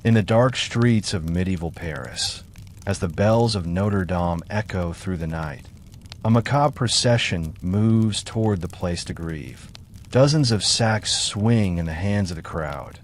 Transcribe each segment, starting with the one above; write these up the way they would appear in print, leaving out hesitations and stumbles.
In the dark streets of medieval Paris, as the bells of Notre Dame echo through the night, a macabre procession moves toward the place to grieve. Dozens of sacks swing in the hands of the crowd,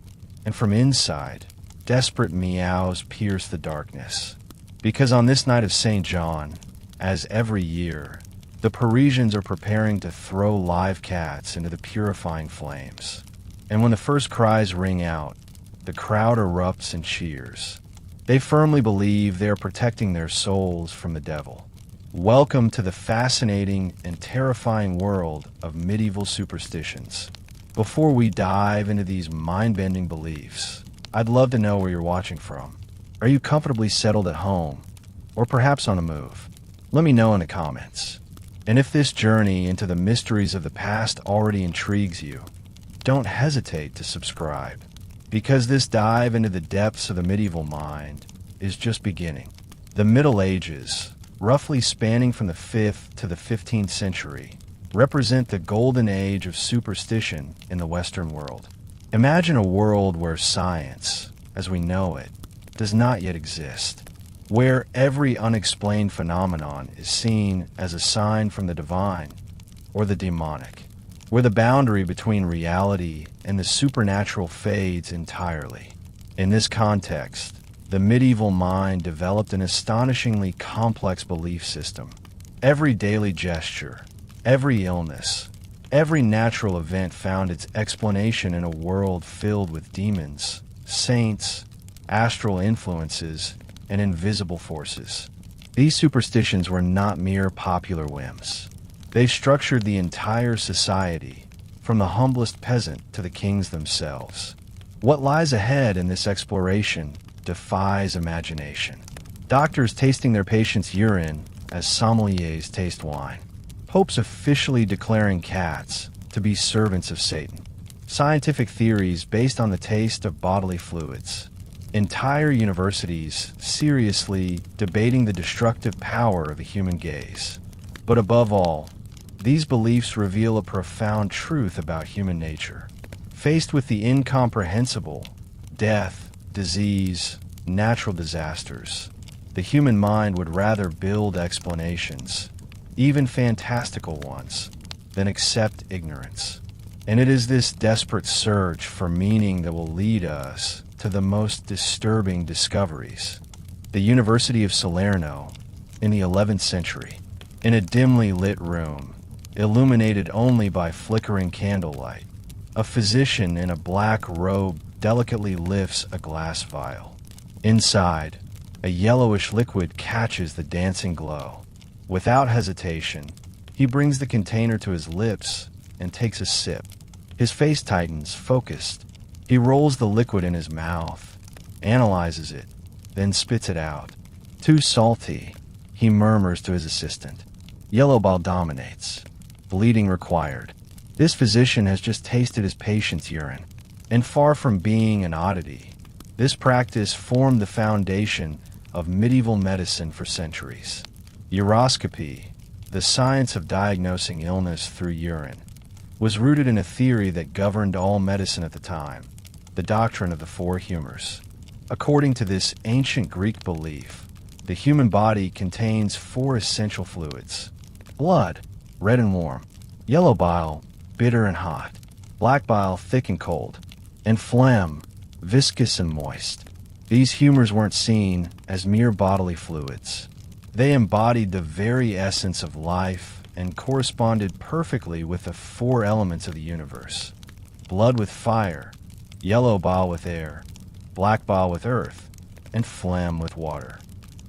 and from inside, desperate meows pierce the darkness. Because on this night of St. John, as every year, the Parisians are preparing to throw live cats into the purifying flames. And when the first cries ring out, the crowd erupts and cheers. They firmly believe they are protecting their souls from the devil. Welcome to the fascinating and terrifying world of medieval superstitions. Before we dive into these mind-bending beliefs, I'd love to know where you're watching from. Are you comfortably settled at home, or perhaps on the move? Let me know in the comments. And if this journey into the mysteries of the past already intrigues you, don't hesitate to subscribe, because this dive into the depths of the medieval mind is just beginning. The Middle Ages, roughly spanning from the 5th to the 15th century, represent the golden age of superstition in the Western world. Imagine a world where science, as we know it, does not yet exist, where every unexplained phenomenon is seen as a sign from the divine or the demonic, where the boundary between reality and the supernatural fades entirely. In this context, the medieval mind developed an astonishingly complex belief system. Every daily gesture, every illness, every natural event found its explanation in a world filled with demons, saints, astral influences, and invisible forces. These superstitions were not mere popular whims. They structured the entire society, from the humblest peasant to the kings themselves. What lies ahead in this exploration defies imagination. Doctors tasting their patients' urine as sommeliers taste wine. Popes officially declaring cats to be servants of Satan. Scientific theories based on the taste of bodily fluids. Entire universities seriously debating the destructive power of the human gaze. But above all, these beliefs reveal a profound truth about human nature. Faced with the incomprehensible, death, disease, natural disasters, the human mind would rather build explanations, even fantastical ones, than accept ignorance. And it is this desperate search for meaning that will lead us to the most disturbing discoveries. The University of Salerno, in the 11th century, in a dimly lit room, illuminated only by flickering candlelight, a physician in a black robe delicately lifts a glass vial. Inside, a yellowish liquid catches the dancing glow. Without hesitation, he brings the container to his lips and takes a sip. His face tightens, focused. He rolls the liquid in his mouth, analyzes it, then spits it out. Too salty, he murmurs to his assistant. Yellow bile dominates. Bleeding required. This physician has just tasted his patient's urine, and far from being an oddity, this practice formed the foundation of medieval medicine for centuries. Uroscopy, the science of diagnosing illness through urine, was rooted in a theory that governed all medicine at the time, the doctrine of the four humors. According to this ancient Greek belief, the human body contains four essential fluids: blood, red and warm; yellow bile, bitter and hot; black bile, thick and cold; and phlegm, viscous and moist. These humors weren't seen as mere bodily fluids. They embodied the very essence of life and corresponded perfectly with the four elements of the universe: blood with fire, yellow bile with air, black bile with earth, and phlegm with water.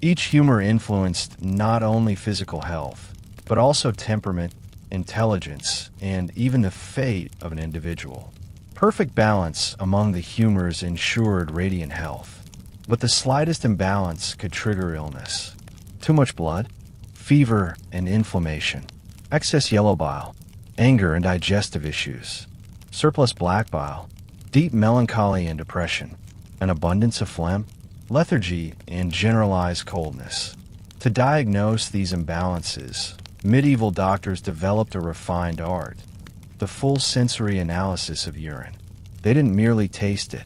Each humor influenced not only physical health, but also temperament, intelligence, and even the fate of an individual. Perfect balance among the humors ensured radiant health, but the slightest imbalance could trigger illness. Too much blood, fever and inflammation; excess yellow bile, anger and digestive issues; surplus black bile, deep melancholy and depression; an abundance of phlegm, lethargy, and generalized coldness. To diagnose these imbalances, medieval doctors developed a refined art: the full sensory analysis of urine. They didn't merely taste it.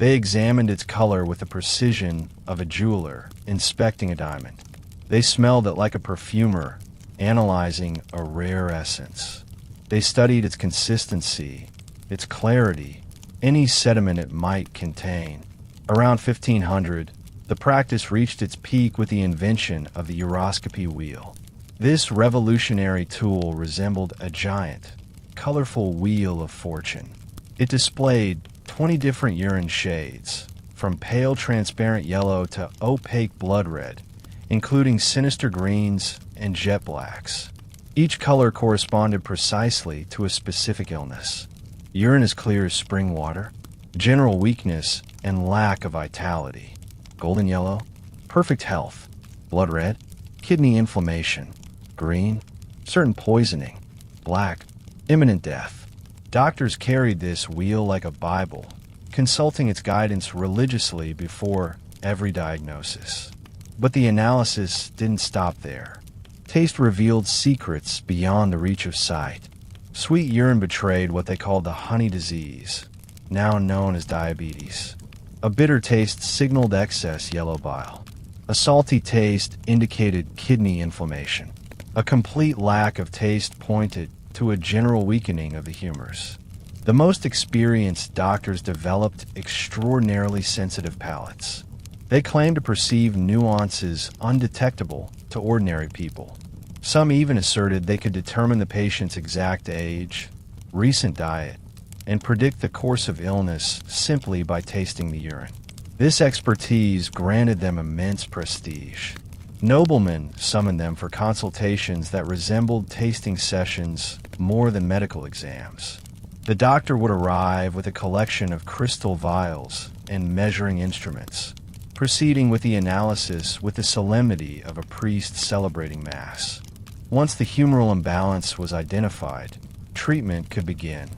They examined its color with the precision of a jeweler inspecting a diamond. They smelled it like a perfumer analyzing a rare essence. They studied its consistency, its clarity, any sediment it might contain. Around 1500, the practice reached its peak with the invention of the uroscopy wheel. This revolutionary tool resembled a giant, colorful wheel of fortune. It displayed 20 different urine shades, from pale transparent yellow to opaque blood red, including sinister greens and jet blacks. Each color corresponded precisely to a specific illness. Urine as clear as spring water, general weakness and lack of vitality. Golden yellow, perfect health. Blood red, kidney inflammation. Green, certain poisoning. Black, imminent death. Doctors carried this wheel like a Bible, consulting its guidance religiously before every diagnosis. But the analysis didn't stop there. Taste revealed secrets beyond the reach of sight. Sweet urine betrayed what they called the honey disease, now known as diabetes. A bitter taste signaled excess yellow bile. A salty taste indicated kidney inflammation. A complete lack of taste pointed to a general weakening of the humors. The most experienced doctors developed extraordinarily sensitive palates. They claimed to perceive nuances undetectable to ordinary people. Some even asserted they could determine the patient's exact age, recent diet, and predict the course of illness simply by tasting the urine. This expertise granted them immense prestige. Noblemen summoned them for consultations that resembled tasting sessions more than medical exams. The doctor would arrive with a collection of crystal vials and measuring instruments, proceeding with the analysis with the solemnity of a priest celebrating Mass. Once the humoral imbalance was identified, treatment could begin,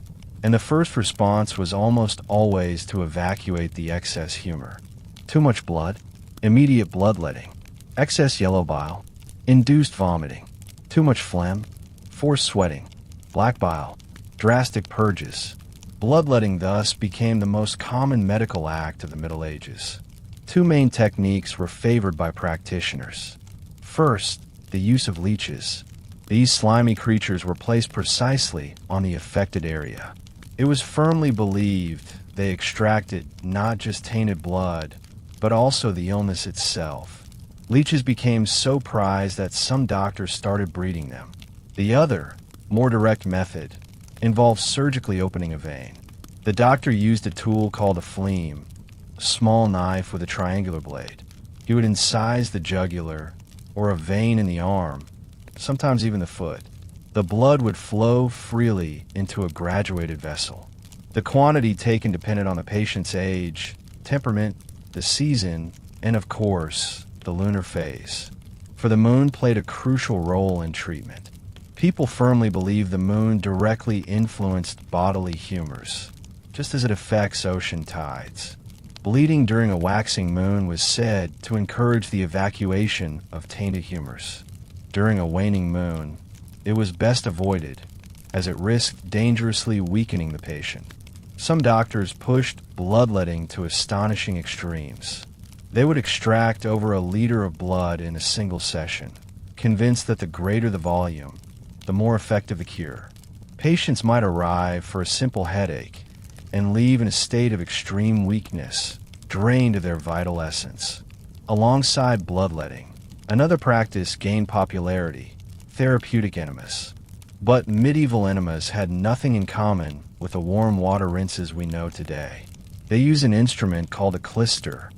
and the first response was almost always to evacuate the excess humor. Too much blood, immediate bloodletting. Excess yellow bile, induced vomiting, too much phlegm, forced sweating, black bile, drastic purges. Bloodletting thus became the most common medical act of the Middle Ages. Two main techniques were favored by practitioners. First, the use of leeches. These slimy creatures were placed precisely on the affected area. It was firmly believed they extracted not just tainted blood, but also the illness itself. Leeches became so prized that some doctors started breeding them. The other, more direct method, involved surgically opening a vein. The doctor used a tool called a phleem, a small knife with a triangular blade. He would incise the jugular, or a vein in the arm, sometimes even the foot. The blood would flow freely into a graduated vessel. The quantity taken depended on the patient's age, temperament, the season, and of course, the lunar phase. For the moon played a crucial role in treatment. People firmly believe the moon directly influenced bodily humors, just as it affects ocean tides. Bleeding during a waxing moon was said to encourage the evacuation of tainted humors. During a waning moon, it was best avoided, as it risked dangerously weakening the patient. Some doctors pushed bloodletting to astonishing extremes. They would extract over a liter of blood in a single session, convinced that the greater the volume, the more effective the cure. Patients might arrive for a simple headache and leave in a state of extreme weakness, drained of their vital essence. Alongside bloodletting, another practice gained popularity: therapeutic enemas. But medieval enemas had nothing in common with the warm water rinses we know today. They use an instrument called a clyster,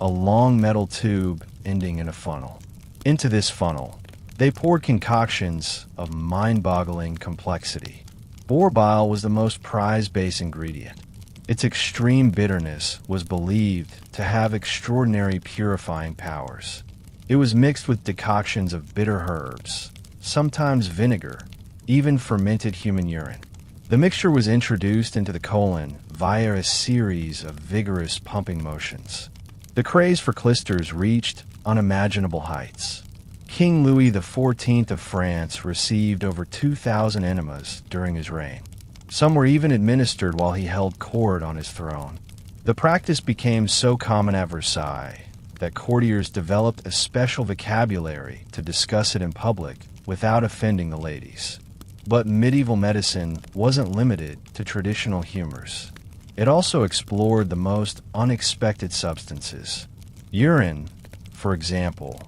a long metal tube ending in a funnel. Into this funnel, they poured concoctions of mind-boggling complexity. Boar bile was the most prized base ingredient. Its extreme bitterness was believed to have extraordinary purifying powers. It was mixed with decoctions of bitter herbs, sometimes vinegar, even fermented human urine. The mixture was introduced into the colon via a series of vigorous pumping motions. The craze for clysters reached unimaginable heights. King Louis XIV of France received over 2,000 enemas during his reign. Some were even administered while he held court on his throne. The practice became so common at Versailles that courtiers developed a special vocabulary to discuss it in public without offending the ladies. But medieval medicine wasn't limited to traditional humors. It also explored the most unexpected substances. Urine, for example,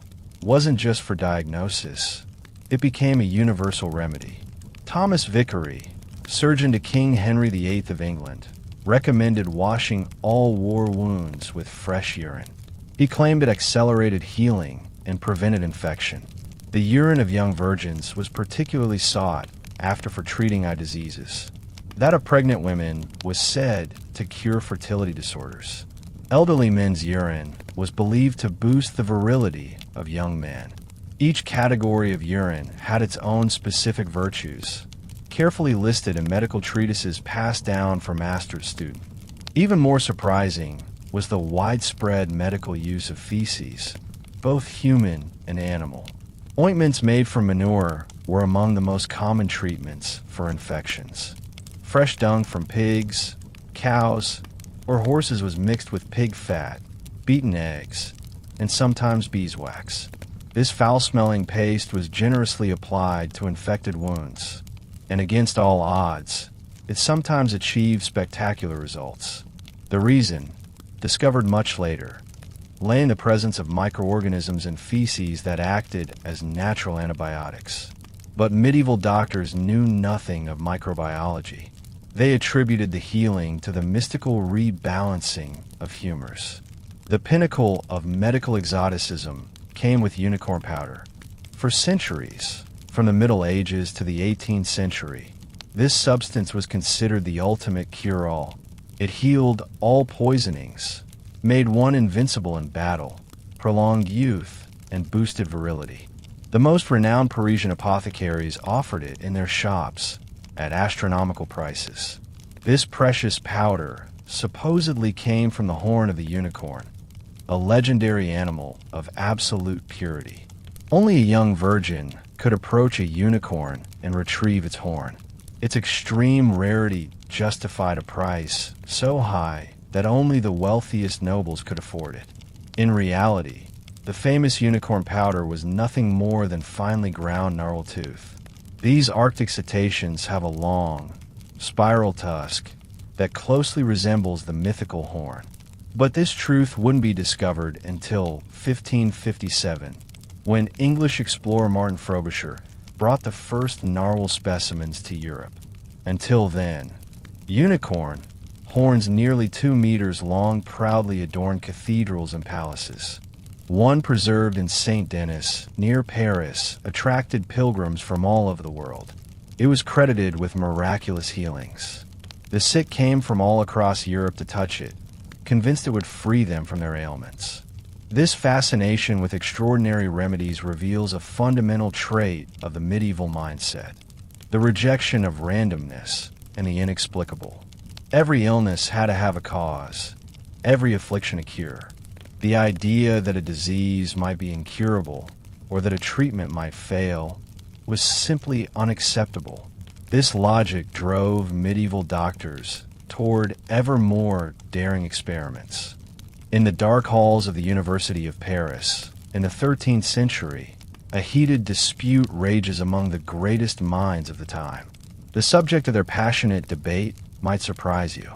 wasn't just for diagnosis. It became a universal remedy. Thomas Vicary, surgeon to King Henry VIII of England, recommended washing all war wounds with fresh urine. He claimed it accelerated healing and prevented infection. The urine of young virgins was particularly sought after for treating eye diseases. That of pregnant women was said to cure fertility disorders. Elderly men's urine was believed to boost the virility of young men. Each category of urine had its own specific virtues, carefully listed in medical treatises passed down from master to student. Even more surprising was the widespread medical use of feces, both human and animal. Ointments made from manure were among the most common treatments for infections. Fresh dung from pigs, cows, or horses was mixed with pig fat, beaten eggs, and sometimes beeswax. This foul-smelling paste was generously applied to infected wounds, and against all odds, it sometimes achieved spectacular results. The reason, discovered much later, lay in the presence of microorganisms in feces that acted as natural antibiotics. But medieval doctors knew nothing of microbiology. They attributed the healing to the mystical rebalancing of humors. The pinnacle of medical exoticism came with unicorn powder. For centuries, from the Middle Ages to the 18th century, this substance was considered the ultimate cure-all. It healed all poisonings, made one invincible in battle, prolonged youth, and boosted virility. The most renowned Parisian apothecaries offered it in their shops at astronomical prices. This precious powder supposedly came from the horn of the unicorn, a legendary animal of absolute purity. Only a young virgin could approach a unicorn and retrieve its horn. Its extreme rarity justified a price so high that only the wealthiest nobles could afford it. In reality, the famous unicorn powder was nothing more than finely ground gnarltooth. These Arctic cetaceans have a long, spiral tusk that closely resembles the mythical horn. But this truth wouldn't be discovered until 1557, when English explorer Martin Frobisher brought the first narwhal specimens to Europe. Until then, unicorn horns nearly 2 meters long proudly adorned cathedrals and palaces. One preserved in Saint Denis, near Paris, attracted pilgrims from all over the world. It was credited with miraculous healings. The sick came from all across Europe to touch it, convinced it would free them from their ailments. This fascination with extraordinary remedies reveals a fundamental trait of the medieval mindset: the rejection of randomness and the inexplicable. Every illness had to have a cause, every affliction a cure. The idea that a disease might be incurable or that a treatment might fail was simply unacceptable. This logic drove medieval doctors toward ever more daring experiments. In the dark halls of the University of Paris, in the 13th century, a heated dispute rages among the greatest minds of the time. The subject of their passionate debate might surprise you.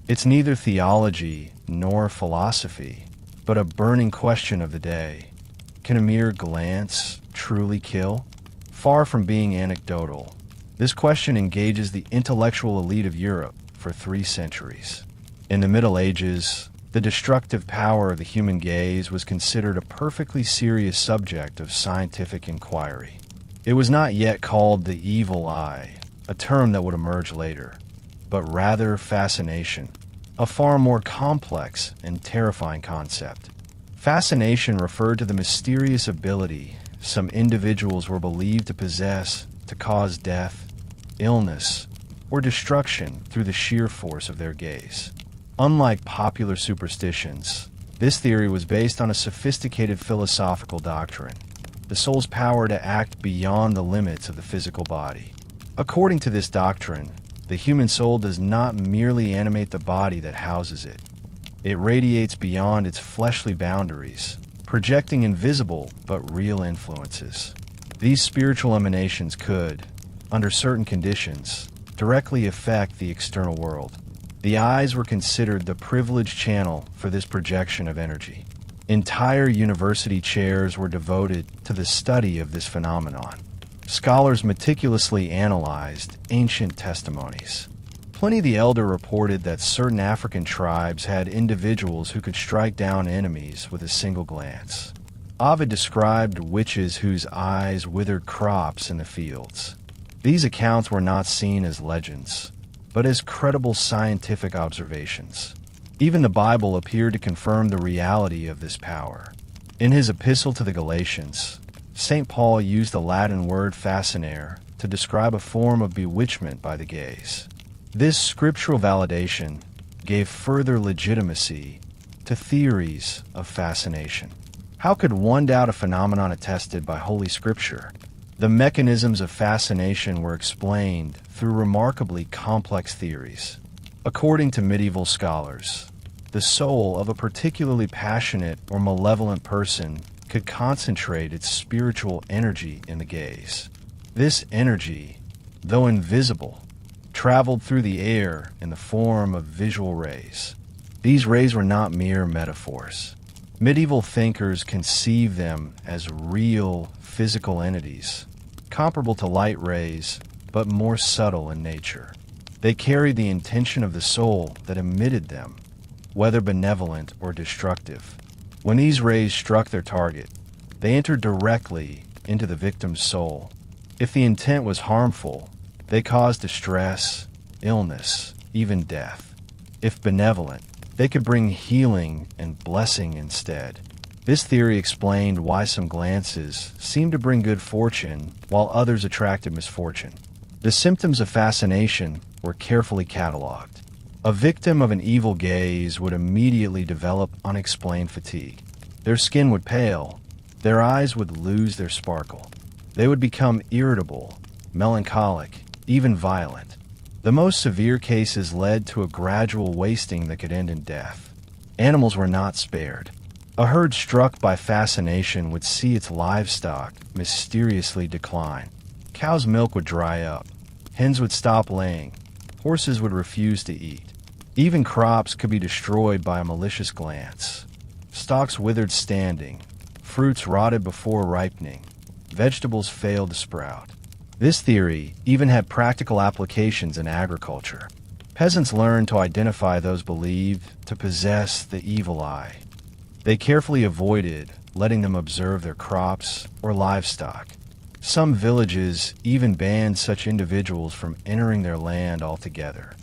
It's neither theology nor philosophy, but a burning question of the day. Can a mere glance truly kill? Far from being anecdotal, this question engages the intellectual elite of Europe for 3 centuries. In the Middle Ages, the destructive power of the human gaze was considered a perfectly serious subject of scientific inquiry. It was not yet called the evil eye, a term that would emerge later, but rather fascination, a far more complex and terrifying concept. Fascination referred to the mysterious ability some individuals were believed to possess to cause death, illness, or destruction through the sheer force of their gaze. Unlike popular superstitions, this theory was based on a sophisticated philosophical doctrine: the soul's power to act beyond the limits of the physical body. According to this doctrine, the human soul does not merely animate the body that houses it. It radiates beyond its fleshly boundaries, projecting invisible but real influences. These spiritual emanations could, under certain conditions, directly affect the external world. The eyes were considered the privileged channel for this projection of energy. Entire university chairs were devoted to the study of this phenomenon. Scholars meticulously analyzed ancient testimonies. Pliny the Elder reported that certain African tribes had individuals who could strike down enemies with a single glance. Ovid described witches whose eyes withered crops in the fields. These accounts were not seen as legends, but as credible scientific observations. Even the Bible appeared to confirm the reality of this power. In his epistle to the Galatians, St. Paul used the Latin word fascinare to describe a form of bewitchment by the gaze. This scriptural validation gave further legitimacy to theories of fascination. How could one doubt a phenomenon attested by Holy Scripture? The mechanisms of fascination were explained through remarkably complex theories. According to medieval scholars, the soul of a particularly passionate or malevolent person could concentrate its spiritual energy in the gaze. This energy, though invisible, traveled through the air in the form of visual rays. These rays were not mere metaphors. Medieval thinkers conceived them as real physical entities, comparable to light rays, but more subtle in nature. They carried the intention of the soul that emitted them, whether benevolent or destructive. When these rays struck their target, they entered directly into the victim's soul. If the intent was harmful, they caused distress, illness, even death. If benevolent, they could bring healing and blessing instead. This theory explained why some glances seemed to bring good fortune while others attracted misfortune. The symptoms of fascination were carefully cataloged. A victim of an evil gaze would immediately develop unexplained fatigue. Their skin would pale, their eyes would lose their sparkle. They would become irritable, melancholic, even violent. The most severe cases led to a gradual wasting that could end in death. Animals were not spared. A herd struck by fascination would see its livestock mysteriously decline. Cows' milk would dry up. Hens would stop laying. Horses would refuse to eat. Even crops could be destroyed by a malicious glance. Stalks withered standing. Fruits rotted before ripening. Vegetables failed to sprout. This theory even had practical applications in agriculture. Peasants learned to identify those believed to possess the evil eye. They carefully avoided letting them observe their crops or livestock. Some villages even banned such individuals from entering their land altogether.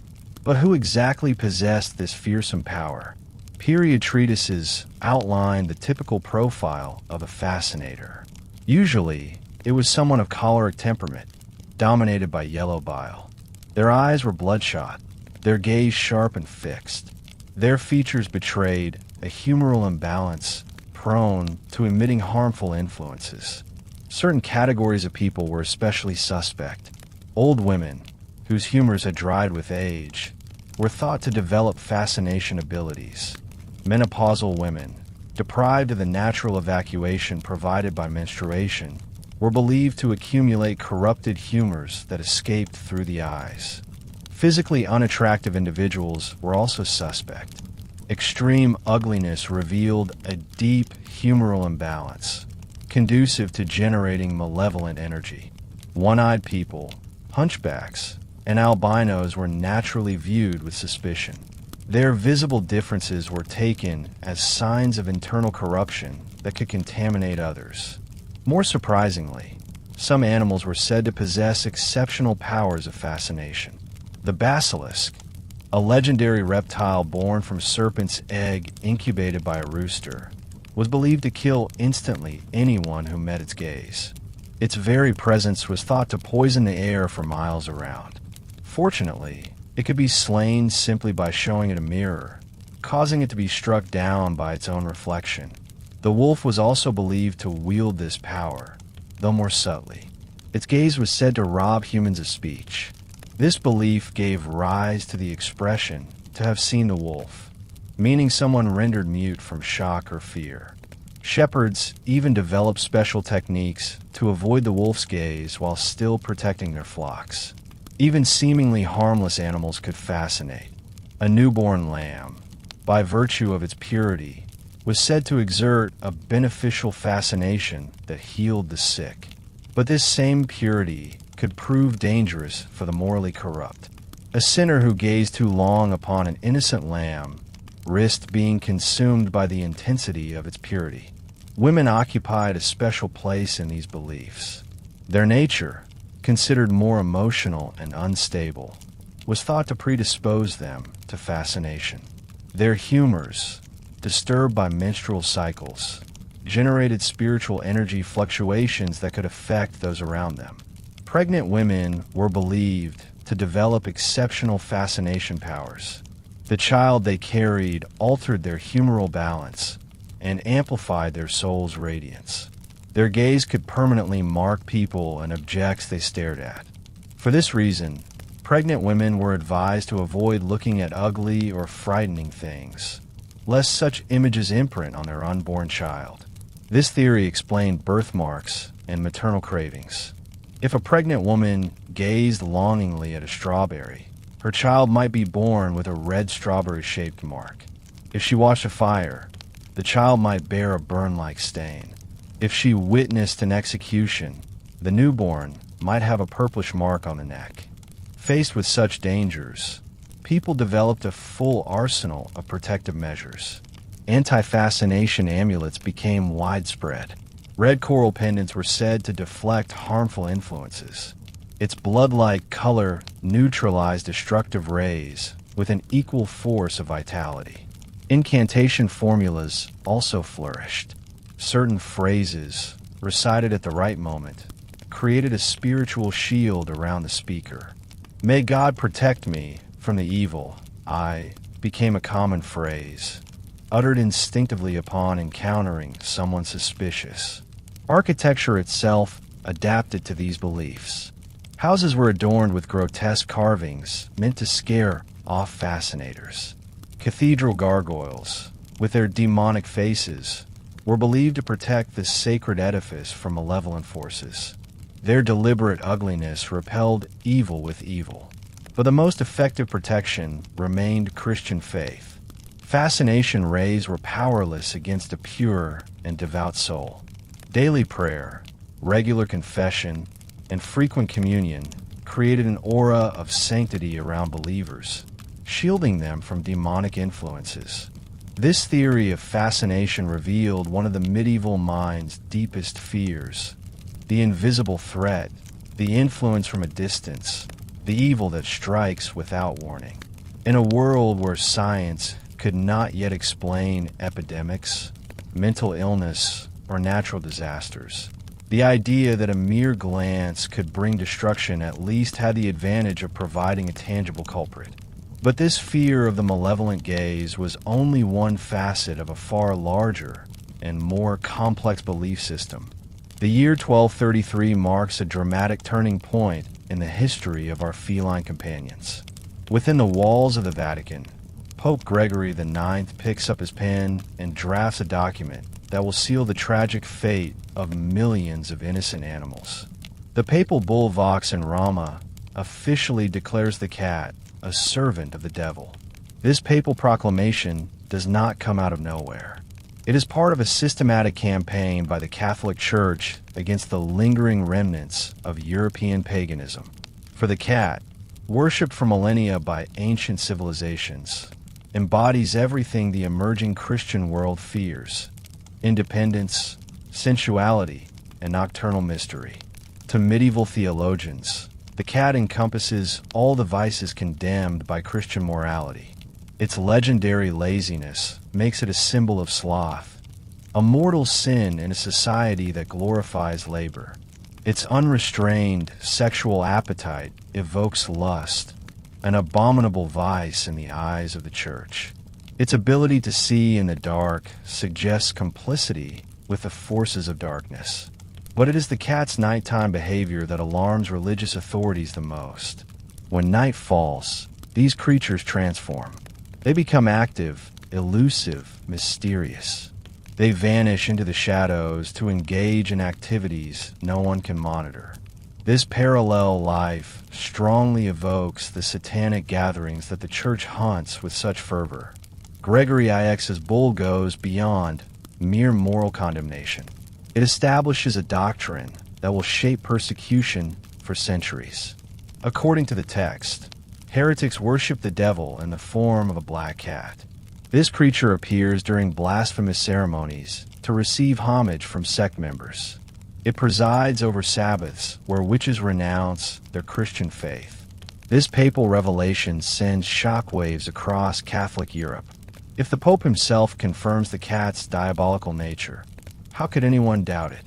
But who exactly possessed this fearsome power? Period treatises outlined the typical profile of a fascinator. Usually, it was someone of choleric temperament, dominated by yellow bile. Their eyes were bloodshot, their gaze sharp and fixed. Their features betrayed a humoral imbalance prone to emitting harmful influences. Certain categories of people were especially suspect. Old women, whose humors had dried with age, were thought to develop fascination abilities. Menopausal women, deprived of the natural evacuation provided by menstruation, were believed to accumulate corrupted humors that escaped through the eyes. Physically unattractive individuals were also suspect. Extreme ugliness revealed a deep humoral imbalance, conducive to generating malevolent energy. One-eyed people, hunchbacks, and albinos were naturally viewed with suspicion. Their visible differences were taken as signs of internal corruption that could contaminate others. More surprisingly, some animals were said to possess exceptional powers of fascination. The basilisk, a legendary reptile born from serpent's egg incubated by a rooster, was believed to kill instantly anyone who met its gaze. Its very presence was thought to poison the air for miles around. Fortunately, it could be slain simply by showing it a mirror, causing it to be struck down by its own reflection. The wolf was also believed to wield this power, though more subtly. Its gaze was said to rob humans of speech. This belief gave rise to the expression to have seen the wolf. meaning someone rendered mute from shock or fear. Shepherds even developed special techniques to avoid the wolf's gaze while still protecting their flocks. Even seemingly harmless animals could fascinate. A newborn lamb, by virtue of its purity, was said to exert a beneficial fascination that healed the sick. But this same purity could prove dangerous for the morally corrupt. A sinner who gazed too long upon an innocent lamb risked being consumed by the intensity of its purity. Women occupied a special place in these beliefs. Their nature, considered more emotional and unstable, was thought to predispose them to fascination. Their humors, disturbed by menstrual cycles, generated spiritual energy fluctuations that could affect those around them. Pregnant women were believed to develop exceptional fascination powers. The child they carried altered their humoral balance and amplified their soul's radiance. Their gaze could permanently mark people and objects they stared at. For this reason, pregnant women were advised to avoid looking at ugly or frightening things, lest such images imprint on their unborn child. This theory explained birthmarks and maternal cravings. If a pregnant woman gazed longingly at a strawberry, her child might be born with a red strawberry-shaped mark. If she watched a fire, the child might bear a burn-like stain. If she witnessed an execution, the newborn might have a purplish mark on the neck. Faced with such dangers, people developed a full arsenal of protective measures. Anti-fascination amulets became widespread. Red coral pendants were said to deflect harmful influences. Its blood-like color neutralized destructive rays with an equal force of vitality. Incantation formulas also flourished. Certain phrases, recited at the right moment, created a spiritual shield around the speaker. "May God protect me from the evil I" became a common phrase, uttered instinctively upon encountering someone suspicious. Architecture itself adapted to these beliefs. Houses were adorned with grotesque carvings meant to scare off fascinators. Cathedral gargoyles, with their demonic faces, were believed to protect the sacred edifice from malevolent forces. Their deliberate ugliness repelled evil with evil. But the most effective protection remained Christian faith. Fascination rays were powerless against a pure and devout soul. Daily prayer, regular confession, and frequent communion created an aura of sanctity around believers, shielding them from demonic influences. This theory of fascination revealed one of the medieval mind's deepest fears: the invisible threat, the influence from a distance, the evil that strikes without warning. In a world where science could not yet explain epidemics, mental illness, or natural disasters, the idea that a mere glance could bring destruction at least had the advantage of providing a tangible culprit. But this fear of the malevolent gaze was only one facet of a far larger and more complex belief system. The year 1233 marks a dramatic turning point in the history of our feline companions. Within the walls of the Vatican, Pope Gregory IX picks up his pen and drafts a document that will seal the tragic fate of millions of innocent animals. The papal bull Vox in Rama officially declares the cat a servant of the devil. This papal proclamation does not come out of nowhere. It is part of a systematic campaign by the Catholic Church against the lingering remnants of European paganism. For the cat, worshipped for millennia by ancient civilizations, embodies everything the emerging Christian world fears: independence, sensuality, and nocturnal mystery. To medieval theologians, the cat encompasses all the vices condemned by Christian morality. Its legendary laziness makes it a symbol of sloth, a mortal sin in a society that glorifies labor. Its unrestrained sexual appetite evokes lust, an abominable vice in the eyes of the Church. Its ability to see in the dark suggests complicity with the forces of darkness. But it is the cat's nighttime behavior that alarms religious authorities the most. When night falls, these creatures transform. They become active, elusive, mysterious. They vanish into the shadows to engage in activities no one can monitor. This parallel life strongly evokes the satanic gatherings that the church hunts with such fervor. Gregory IX's bull goes beyond mere moral condemnation. It establishes a doctrine that will shape persecution for centuries. According to the text, heretics worship the devil in the form of a black cat. This creature appears during blasphemous ceremonies to receive homage from sect members. It presides over sabbaths where witches renounce their Christian faith. This papal revelation sends shockwaves across Catholic Europe. If the Pope himself confirms the cat's diabolical nature, how could anyone doubt it?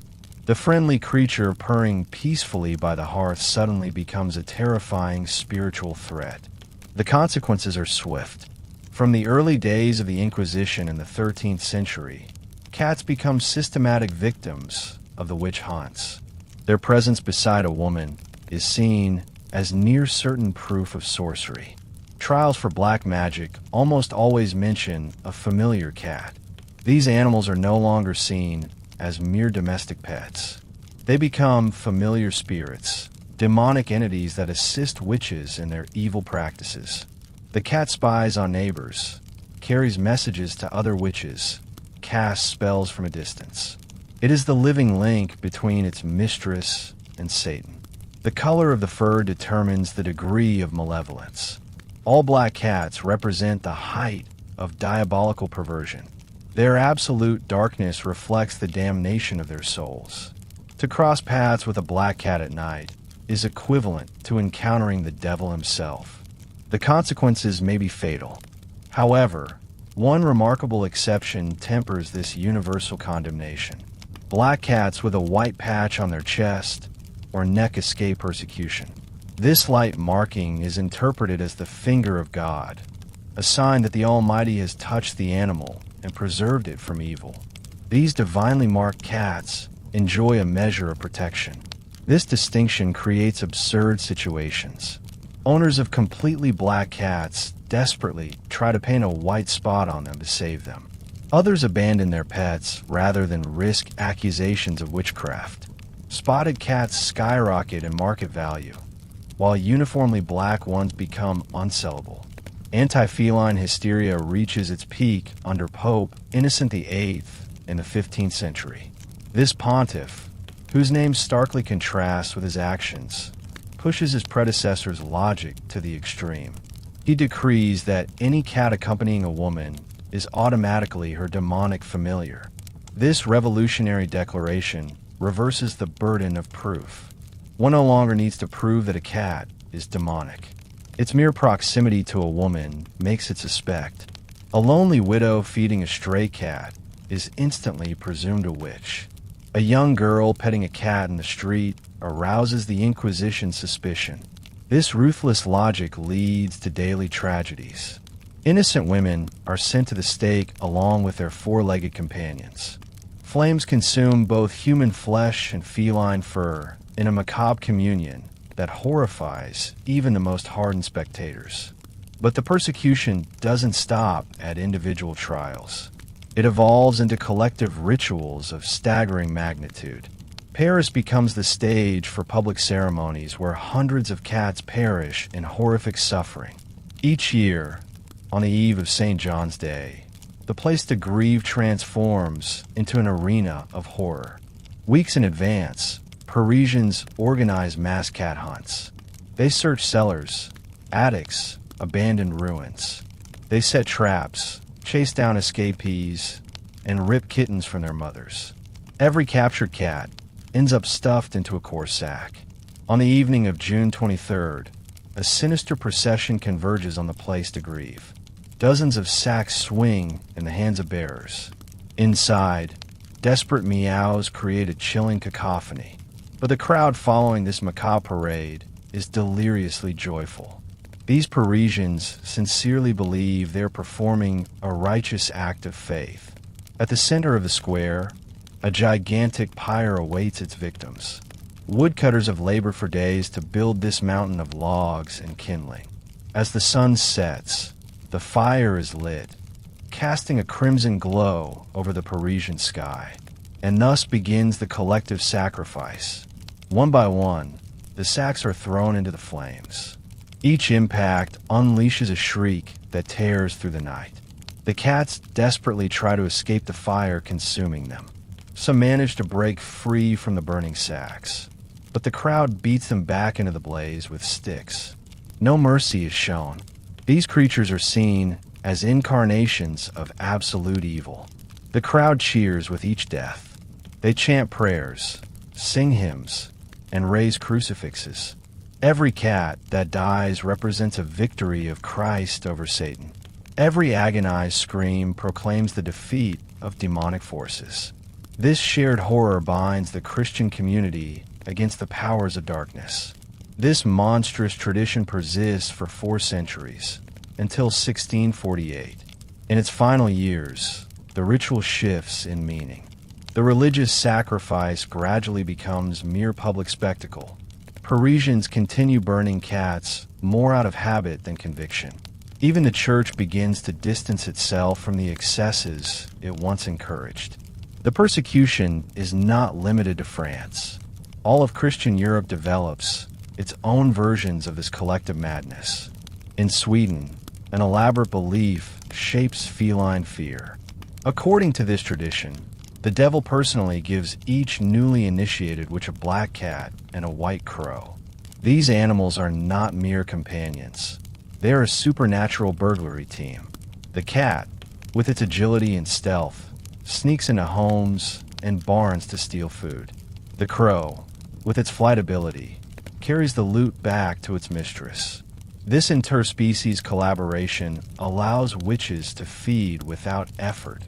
The friendly creature purring peacefully by the hearth suddenly becomes a terrifying spiritual threat. The consequences are swift. From the early days of the Inquisition in the 13th century, cats become systematic victims of the witch hunts. Their presence beside a woman is seen as near certain proof of sorcery. Trials for black magic almost always mention a familiar cat. These animals are no longer seen as mere domestic pets. They become familiar spirits, demonic entities that assist witches in their evil practices. The cat spies on neighbors, carries messages to other witches, casts spells from a distance. It is the living link between its mistress and Satan. The color of the fur determines the degree of malevolence. All black cats represent the height of diabolical perversion. Their absolute darkness reflects the damnation of their souls. To cross paths with a black cat at night is equivalent to encountering the devil himself. The consequences may be fatal. However, one remarkable exception tempers this universal condemnation. Black cats with a white patch on their chest or neck escape persecution. This light marking is interpreted as the finger of God, a sign that the Almighty has touched the animal and preserved it from evil. These divinely marked cats enjoy a measure of protection. This distinction creates absurd situations. Owners of completely black cats desperately try to paint a white spot on them to save them. Others abandon their pets rather than risk accusations of witchcraft. Spotted cats skyrocket in market value, while uniformly black ones become unsellable. Anti-feline hysteria reaches its peak under Pope Innocent VIII in the 15th century. This pontiff, whose name starkly contrasts with his actions, pushes his predecessor's logic to the extreme. He decrees that any cat accompanying a woman is automatically her demonic familiar. This revolutionary declaration reverses the burden of proof. One no longer needs to prove that a cat is demonic. Its mere proximity to a woman makes it suspect. A lonely widow feeding a stray cat is instantly presumed a witch. A young girl petting a cat in the street arouses the Inquisition's suspicion. This ruthless logic leads to daily tragedies. Innocent women are sent to the stake along with their four-legged companions. Flames consume both human flesh and feline fur in a macabre communion that horrifies even the most hardened spectators. But the persecution doesn't stop at individual trials. It evolves into collective rituals of staggering magnitude. Paris becomes the stage for public ceremonies where hundreds of cats perish in horrific suffering. Each year, on the eve of St. John's Day, the place to grieve transforms into an arena of horror. Weeks in advance, Parisians organize mass cat hunts. They search cellars, attics, abandoned ruins. They set traps, chase down escapees, and rip kittens from their mothers. Every captured cat ends up stuffed into a coarse sack. On the evening of June 23rd, a sinister procession converges on the place to grieve. Dozens of sacks swing in the hands of bearers. Inside, desperate meows create a chilling cacophony. But the crowd following this macabre parade is deliriously joyful. These Parisians sincerely believe they're performing a righteous act of faith. At the center of the square, a gigantic pyre awaits its victims. Woodcutters have labored for days to build this mountain of logs and kindling. As the sun sets, the fire is lit. casting a crimson glow over the Parisian sky. And thus begins the collective sacrifice. One by one, the sacks are thrown into the flames. Each impact unleashes a shriek that tears through the night. The cats desperately try to escape the fire consuming them. Some manage to break free from the burning sacks, but the crowd beats them back into the blaze with sticks. No mercy is shown. These creatures are seen as incarnations of absolute evil. The crowd cheers with each death. They chant prayers, sing hymns, and raise crucifixes. Every cat that dies represents a victory of Christ over Satan. Every agonized scream proclaims the defeat of demonic forces. This shared horror binds the Christian community against the powers of darkness. This monstrous tradition persists for 4 centuries, until 1648. In its final years, the ritual shifts in meaning. The religious sacrifice gradually becomes mere public spectacle. Parisians continue burning cats more out of habit than conviction. Even the church begins to distance itself from the excesses it once encouraged. The persecution is not limited to France. All of Christian Europe develops its own versions of this collective madness. In Sweden, an elaborate belief shapes feline fear. According to this tradition, the devil personally gives each newly initiated witch a black cat and a white crow. These animals are not mere companions. They are a supernatural burglary team. The cat, with its agility and stealth, sneaks into homes and barns to steal food. The crow, with its flight ability, carries the loot back to its mistress. This interspecies collaboration allows witches to feed without effort,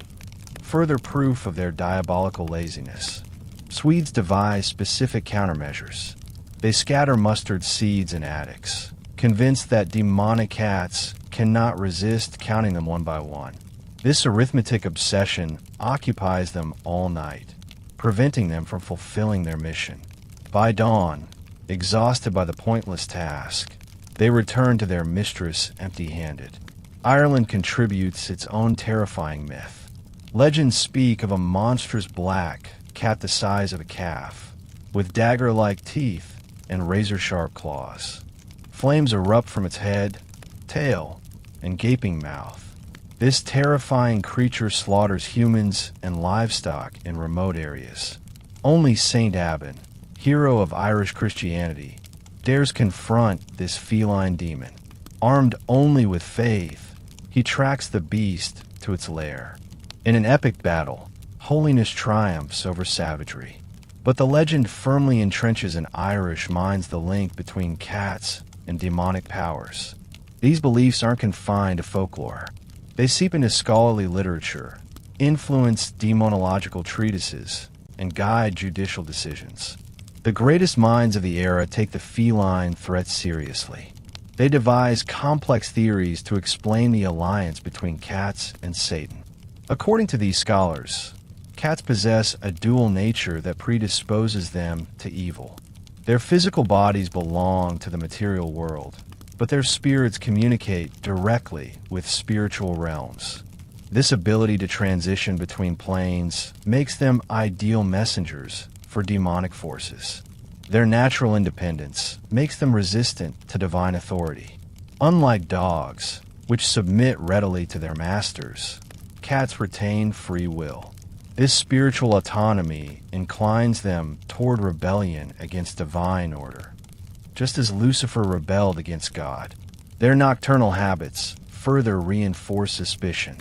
further proof of their diabolical laziness. Swedes devise specific countermeasures. They scatter mustard seeds in attics, convinced that demonic cats cannot resist counting them one by one. This arithmetic obsession occupies them all night, preventing them from fulfilling their mission. By dawn, exhausted by the pointless task, they return to their mistress empty-handed. Ireland contributes its own terrifying myth. Legends speak of a monstrous black cat the size of a calf, with dagger-like teeth and razor-sharp claws. Flames erupt from its head, tail, and gaping mouth. This terrifying creature slaughters humans and livestock in remote areas. Only Saint Abbon, hero of Irish Christianity, dares confront this feline demon. Armed only with faith, he tracks the beast to its lair. In an epic battle, holiness triumphs over savagery. But the legend firmly entrenches in Irish minds the link between cats and demonic powers. These beliefs aren't confined to folklore. They seep into scholarly literature, influence demonological treatises, and guide judicial decisions. The greatest minds of the era take the feline threat seriously. They devise complex theories to explain the alliance between cats and Satan. According to these scholars, cats possess a dual nature that predisposes them to evil. Their physical bodies belong to the material world, but their spirits communicate directly with spiritual realms. This ability to transition between planes makes them ideal messengers for demonic forces. Their natural independence makes them resistant to divine authority. Unlike dogs, which submit readily to their masters, cats retain free will. This spiritual autonomy inclines them toward rebellion against divine order, just as Lucifer rebelled against God. Their nocturnal habits further reinforce suspicion.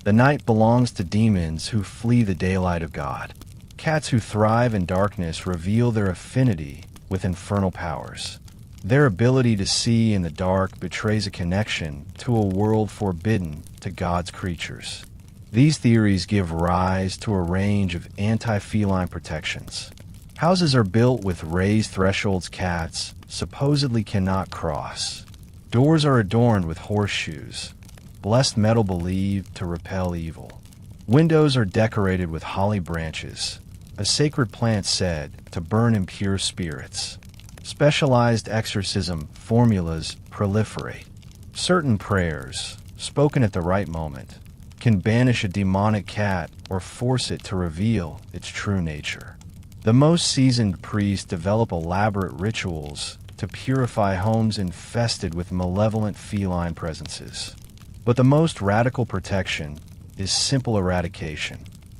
The night belongs to demons who flee the daylight of God. Cats who thrive in darkness reveal their affinity with infernal powers. Their ability to see in the dark betrays a connection to a world forbidden to God's creatures. These theories give rise to a range of anti-feline protections. Houses are built with raised thresholds cats supposedly cannot cross. Doors are adorned with horseshoes, blessed metal believed to repel evil. Windows are decorated with holly branches, a sacred plant said to burn impure spirits. Specialized exorcism formulas proliferate. Certain prayers, spoken at the right moment, can banish a demonic cat or force it to reveal its true nature. The most seasoned priests develop elaborate rituals to purify homes infested with malevolent feline presences. But the most radical protection is simple eradication.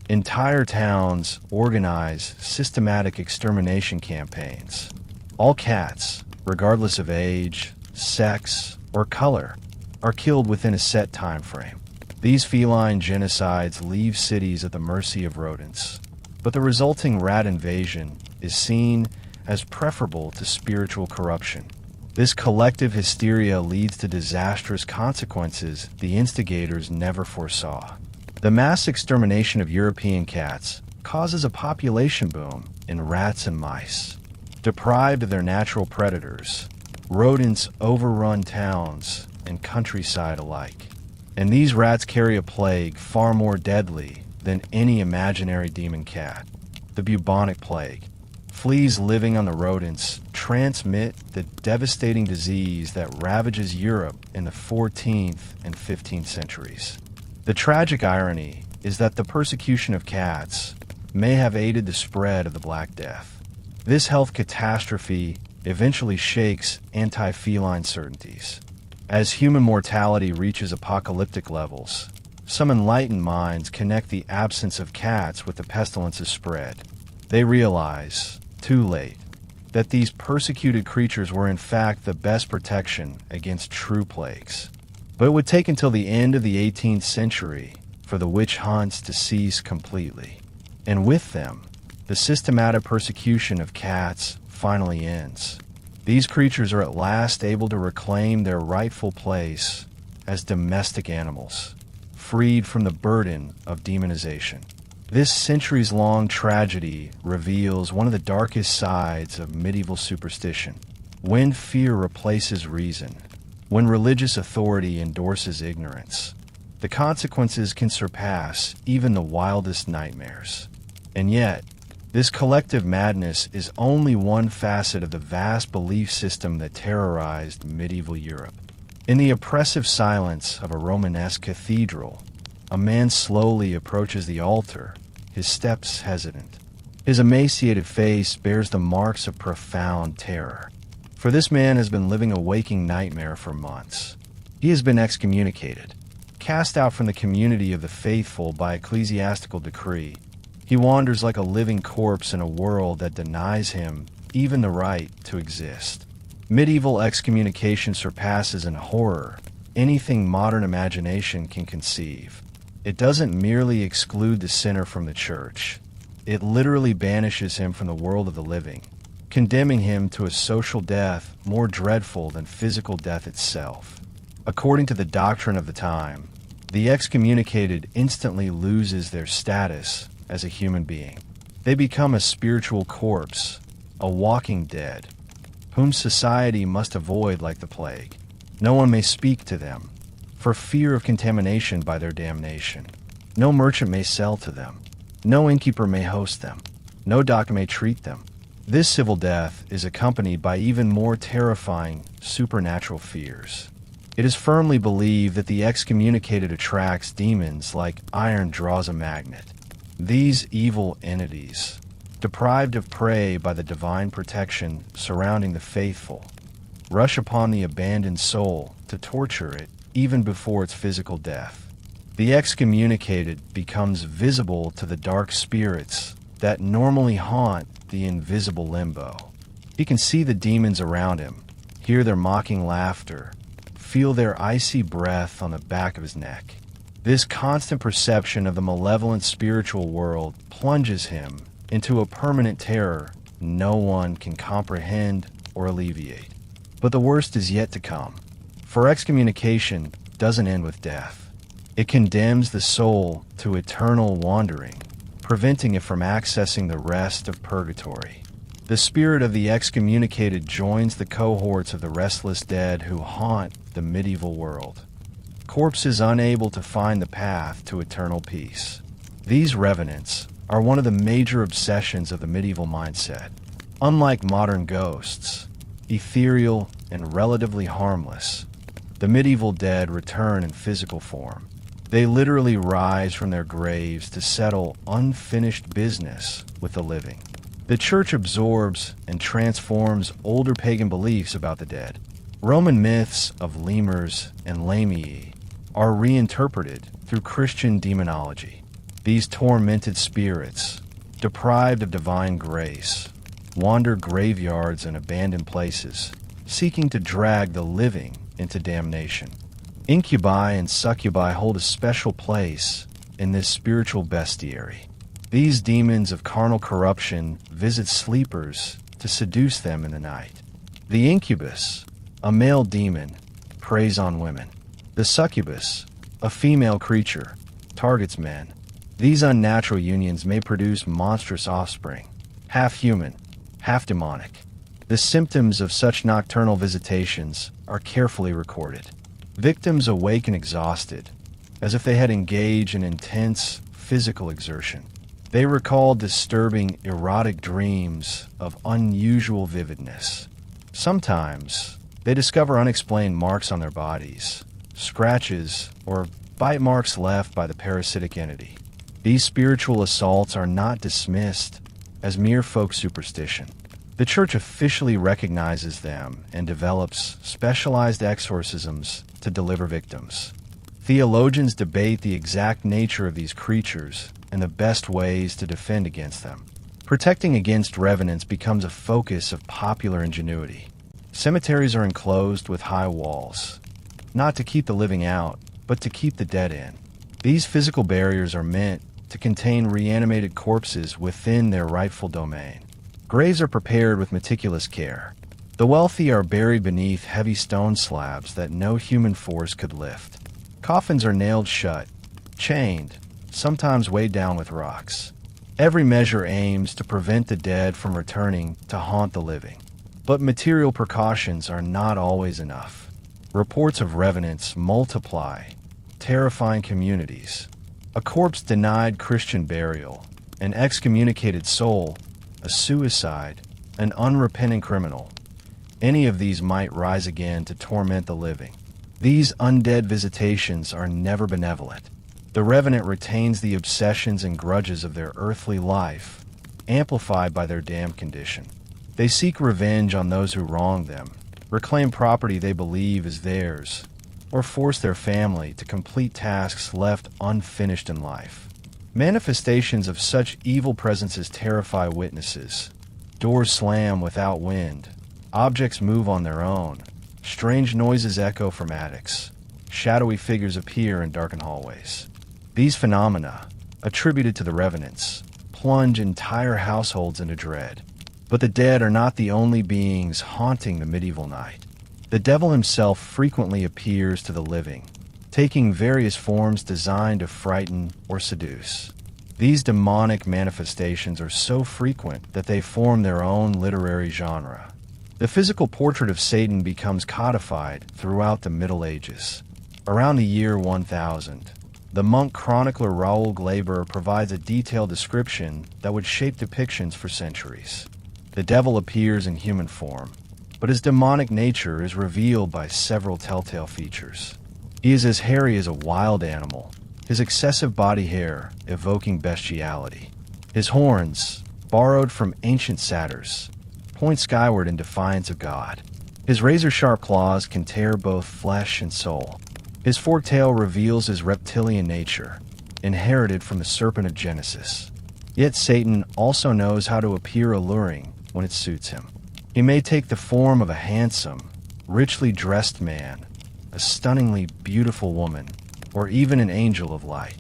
Entire towns organize systematic extermination campaigns. All cats, regardless of age, sex, or color, are killed within a set time frame. These feline genocides leave cities at the mercy of rodents, but the resulting rat invasion is seen as preferable to spiritual corruption. This collective hysteria leads to disastrous consequences the instigators never foresaw. The mass extermination of European cats causes a population boom in rats and mice. Deprived of their natural predators, rodents overrun towns and countryside alike. And these rats carry a plague far more deadly than any imaginary demon cat, the bubonic plague. Fleas living on the rodents transmit the devastating disease that ravages Europe in the 14th and 15th centuries. The tragic irony is that the persecution of cats may have aided the spread of the Black Death. This health catastrophe eventually shakes anti-feline certainties. As human mortality reaches apocalyptic levels, some enlightened minds connect the absence of cats with the pestilence's spread. They realize, too late, that these persecuted creatures were in fact the best protection against true plagues. But it would take until the end of the 18th century for the witch hunts to cease completely. And with them, the systematic persecution of cats finally ends. These creatures are at last able to reclaim their rightful place as domestic animals, freed from the burden of demonization. This centuries-long tragedy reveals one of the darkest sides of medieval superstition. When fear replaces reason, when religious authority endorses ignorance, the consequences can surpass even the wildest nightmares. And yet, this collective madness is only one facet of the vast belief system that terrorized medieval Europe. In the oppressive silence of a Romanesque cathedral, a man slowly approaches the altar, his steps hesitant. His emaciated face bears the marks of profound terror. For this man has been living a waking nightmare for months. He has been excommunicated, cast out from the community of the faithful by ecclesiastical decree. He wanders like a living corpse in a world that denies him even the right to exist. Medieval excommunication surpasses in horror anything modern imagination can conceive. It doesn't merely exclude the sinner from the church. It literally banishes him from the world of the living, condemning him to a social death more dreadful than physical death itself. According to the doctrine of the time, the excommunicated instantly loses their status as a human being. They become a spiritual corpse, a walking dead, whom society must avoid like the plague. No one may speak to them, for fear of contamination by their damnation. No merchant may sell to them. No innkeeper may host them. No doctor may treat them. This civil death is accompanied by even more terrifying supernatural fears. It is firmly believed that the excommunicated attracts demons like iron draws a magnet. These evil entities, deprived of prey by the divine protection surrounding the faithful, rush upon the abandoned soul to torture it even before its physical death. The excommunicated becomes visible to the dark spirits that normally haunt the invisible limbo. He can see the demons around him, hear their mocking laughter, feel their icy breath on the back of his neck. This constant perception of the malevolent spiritual world plunges him into a permanent terror no one can comprehend or alleviate. But the worst is yet to come, for excommunication doesn't end with death. It condemns the soul to eternal wandering, preventing it from accessing the rest of purgatory. The spirit of the excommunicated joins the cohorts of the restless dead who haunt the medieval world. Corpses unable to find the path to eternal peace. These revenants are one of the major obsessions of the medieval mindset. Unlike modern ghosts, ethereal and relatively harmless, the medieval dead return in physical form. They literally rise from their graves to settle unfinished business with the living. The church absorbs and transforms older pagan beliefs about the dead. Roman myths of lemurs and lamii are reinterpreted through Christian demonology. These tormented spirits, deprived of divine grace, wander graveyards and abandoned places, seeking to drag the living into damnation. Incubi and succubi hold a special place in this spiritual bestiary. These demons of carnal corruption visit sleepers to seduce them in the night. The incubus, a male demon, preys on women. The succubus, a female creature, targets men. These unnatural unions may produce monstrous offspring, half human, half demonic. The symptoms of such nocturnal visitations are carefully recorded. Victims awaken exhausted, as if they had engaged in intense physical exertion. They recall disturbing erotic dreams of unusual vividness. Sometimes, they discover unexplained marks on their bodies, scratches, or bite marks left by the parasitic entity. These spiritual assaults are not dismissed as mere folk superstition. The Church officially recognizes them and develops specialized exorcisms to deliver victims. Theologians debate the exact nature of these creatures and the best ways to defend against them. Protecting against revenants becomes a focus of popular ingenuity. Cemeteries are enclosed with high walls, not to keep the living out, but to keep the dead in. These physical barriers are meant to contain reanimated corpses within their rightful domain. Graves are prepared with meticulous care. The wealthy are buried beneath heavy stone slabs that no human force could lift. Coffins are nailed shut, chained, sometimes weighed down with rocks. Every measure aims to prevent the dead from returning to haunt the living. But material precautions are not always enough. Reports of revenants multiply, terrifying communities. A corpse denied Christian burial, an excommunicated soul, a suicide, an unrepentant criminal. Any of these might rise again to torment the living. These undead visitations are never benevolent. The revenant retains the obsessions and grudges of their earthly life, amplified by their damned condition. They seek revenge on those who wronged them, reclaim property they believe is theirs, or force their family to complete tasks left unfinished in life. Manifestations of such evil presences terrify witnesses. Doors slam without wind. Objects move on their own. Strange noises echo from attics. Shadowy figures appear in darkened hallways. These phenomena, attributed to the revenants, plunge entire households into dread. But the dead are not the only beings haunting the medieval night. The devil himself frequently appears to the living, taking various forms designed to frighten or seduce. These demonic manifestations are so frequent that they form their own literary genre. The physical portrait of Satan becomes codified throughout the Middle Ages. Around the year 1000, the monk chronicler Raoul Glaber provides a detailed description that would shape depictions for centuries. The devil appears in human form, but his demonic nature is revealed by several telltale features. He is as hairy as a wild animal, his excessive body hair evoking bestiality. His horns, borrowed from ancient satyrs, point skyward in defiance of God. His razor-sharp claws can tear both flesh and soul. His forked tail reveals his reptilian nature, inherited from the serpent of Genesis. Yet Satan also knows how to appear alluring when it suits him. He may take the form of a handsome, richly dressed man, a stunningly beautiful woman, or even an angel of light.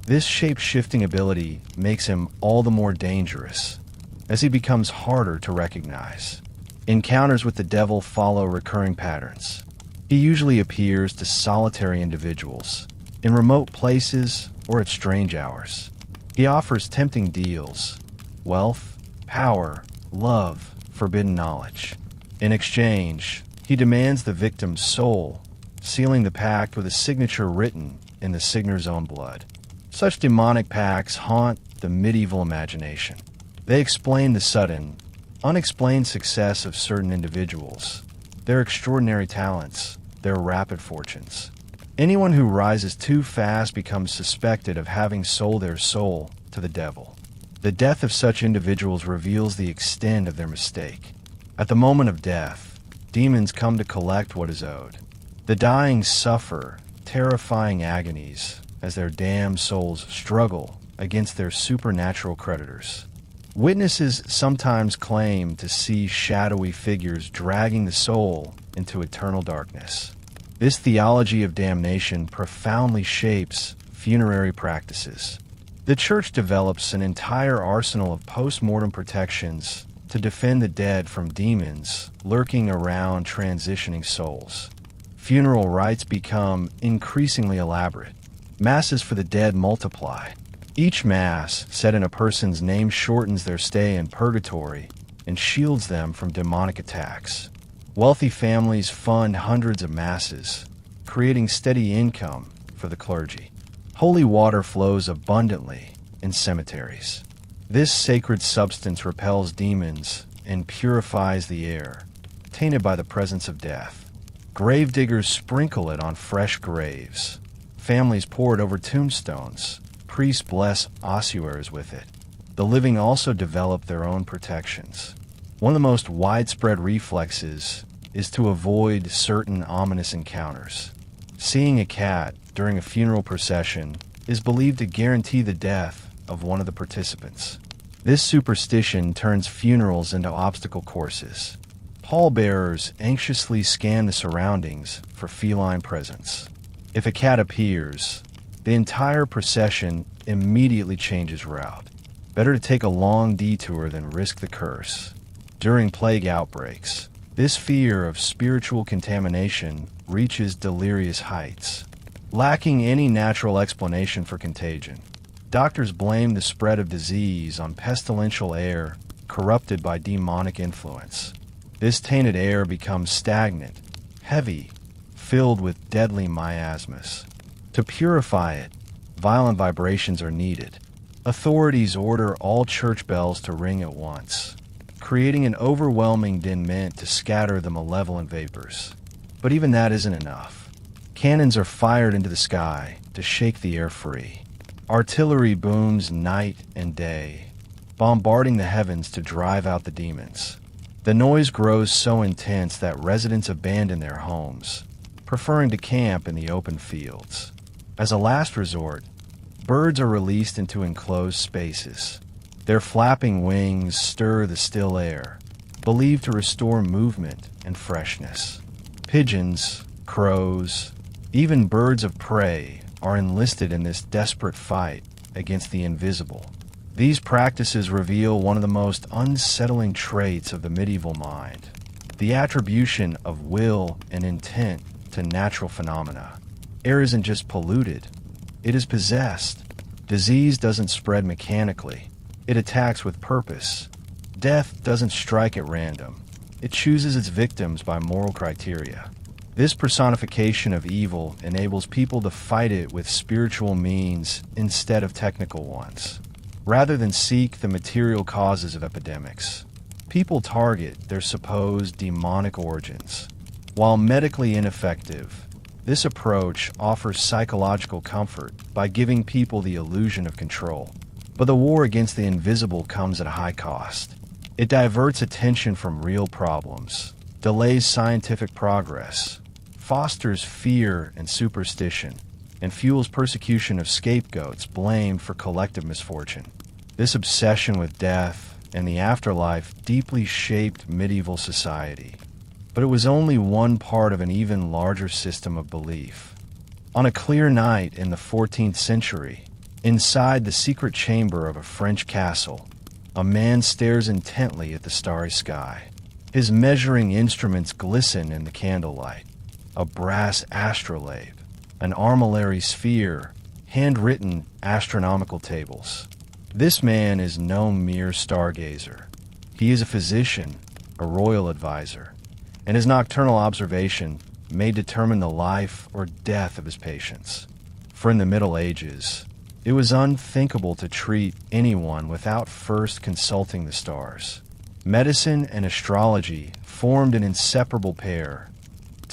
This shape-shifting ability makes him all the more dangerous, as he becomes harder to recognize. Encounters with the devil follow recurring patterns. He usually appears to solitary individuals, in remote places or at strange hours. He offers tempting deals: wealth, power, love, forbidden knowledge. In exchange, he demands the victim's soul, sealing the pact with a signature written in the signer's own blood. Such demonic pacts haunt the medieval imagination. They explain the sudden, unexplained success of certain individuals, their extraordinary talents, their rapid fortunes. Anyone who rises too fast becomes suspected of having sold their soul to the devil. The death of such individuals reveals the extent of their mistake. At the moment of death, demons come to collect what is owed. The dying suffer terrifying agonies as their damned souls struggle against their supernatural creditors. Witnesses sometimes claim to see shadowy figures dragging the soul into eternal darkness. This theology of damnation profoundly shapes funerary practices. The Church develops an entire arsenal of post-mortem protections to defend the dead from demons lurking around transitioning souls. Funeral rites become increasingly elaborate. Masses for the dead multiply. Each Mass said in a person's name shortens their stay in purgatory and shields them from demonic attacks. Wealthy families fund hundreds of Masses, creating steady income for the clergy. Holy water flows abundantly in cemeteries. This sacred substance repels demons and purifies the air, tainted by the presence of death. Gravediggers sprinkle it on fresh graves. Families pour it over tombstones. Priests bless ossuaries with it. The living also develop their own protections. One of the most widespread reflexes is to avoid certain ominous encounters. Seeing a cat during a funeral procession is believed to guarantee the death of one of the participants. This superstition turns funerals into obstacle courses. Pallbearers anxiously scan the surroundings for feline presence. If a cat appears, the entire procession immediately changes route. Better to take a long detour than risk the curse. During plague outbreaks, this fear of spiritual contamination reaches delirious heights. Lacking any natural explanation for contagion, doctors blame the spread of disease on pestilential air corrupted by demonic influence. This tainted air becomes stagnant, heavy, filled with deadly miasmas. To purify it, violent vibrations are needed. Authorities order all church bells to ring at once, creating an overwhelming din meant to scatter the malevolent vapors. But even that isn't enough. Cannons are fired into the sky to shake the air free. Artillery booms night and day, bombarding the heavens to drive out the demons. The noise grows so intense that residents abandon their homes, preferring to camp in the open fields. As a last resort, birds are released into enclosed spaces. Their flapping wings stir the still air, believed to restore movement and freshness. Pigeons, crows, even birds of prey are enlisted in this desperate fight against the invisible. These practices reveal one of the most unsettling traits of the medieval mind, the attribution of will and intent to natural phenomena. Air isn't just polluted, it is possessed. Disease doesn't spread mechanically, it attacks with purpose. Death doesn't strike at random, it chooses its victims by moral criteria. This personification of evil enables people to fight it with spiritual means instead of technical ones. Rather than seek the material causes of epidemics, people target their supposed demonic origins. While medically ineffective, this approach offers psychological comfort by giving people the illusion of control. But the war against the invisible comes at a high cost. It diverts attention from real problems, delays scientific progress, fosters fear and superstition, and fuels persecution of scapegoats blamed for collective misfortune. This obsession with death and the afterlife deeply shaped medieval society. But it was only one part of an even larger system of belief. On a clear night in the 14th century, inside the secret chamber of a French castle, a man stares intently at the starry sky. His measuring instruments glisten in the candlelight. A brass astrolabe, an armillary sphere, handwritten astronomical tables. This man is no mere stargazer. He is a physician, a royal advisor, and his nocturnal observation may determine the life or death of his patients. For in the Middle Ages, it was unthinkable to treat anyone without first consulting the stars. Medicine and astrology formed an inseparable pair.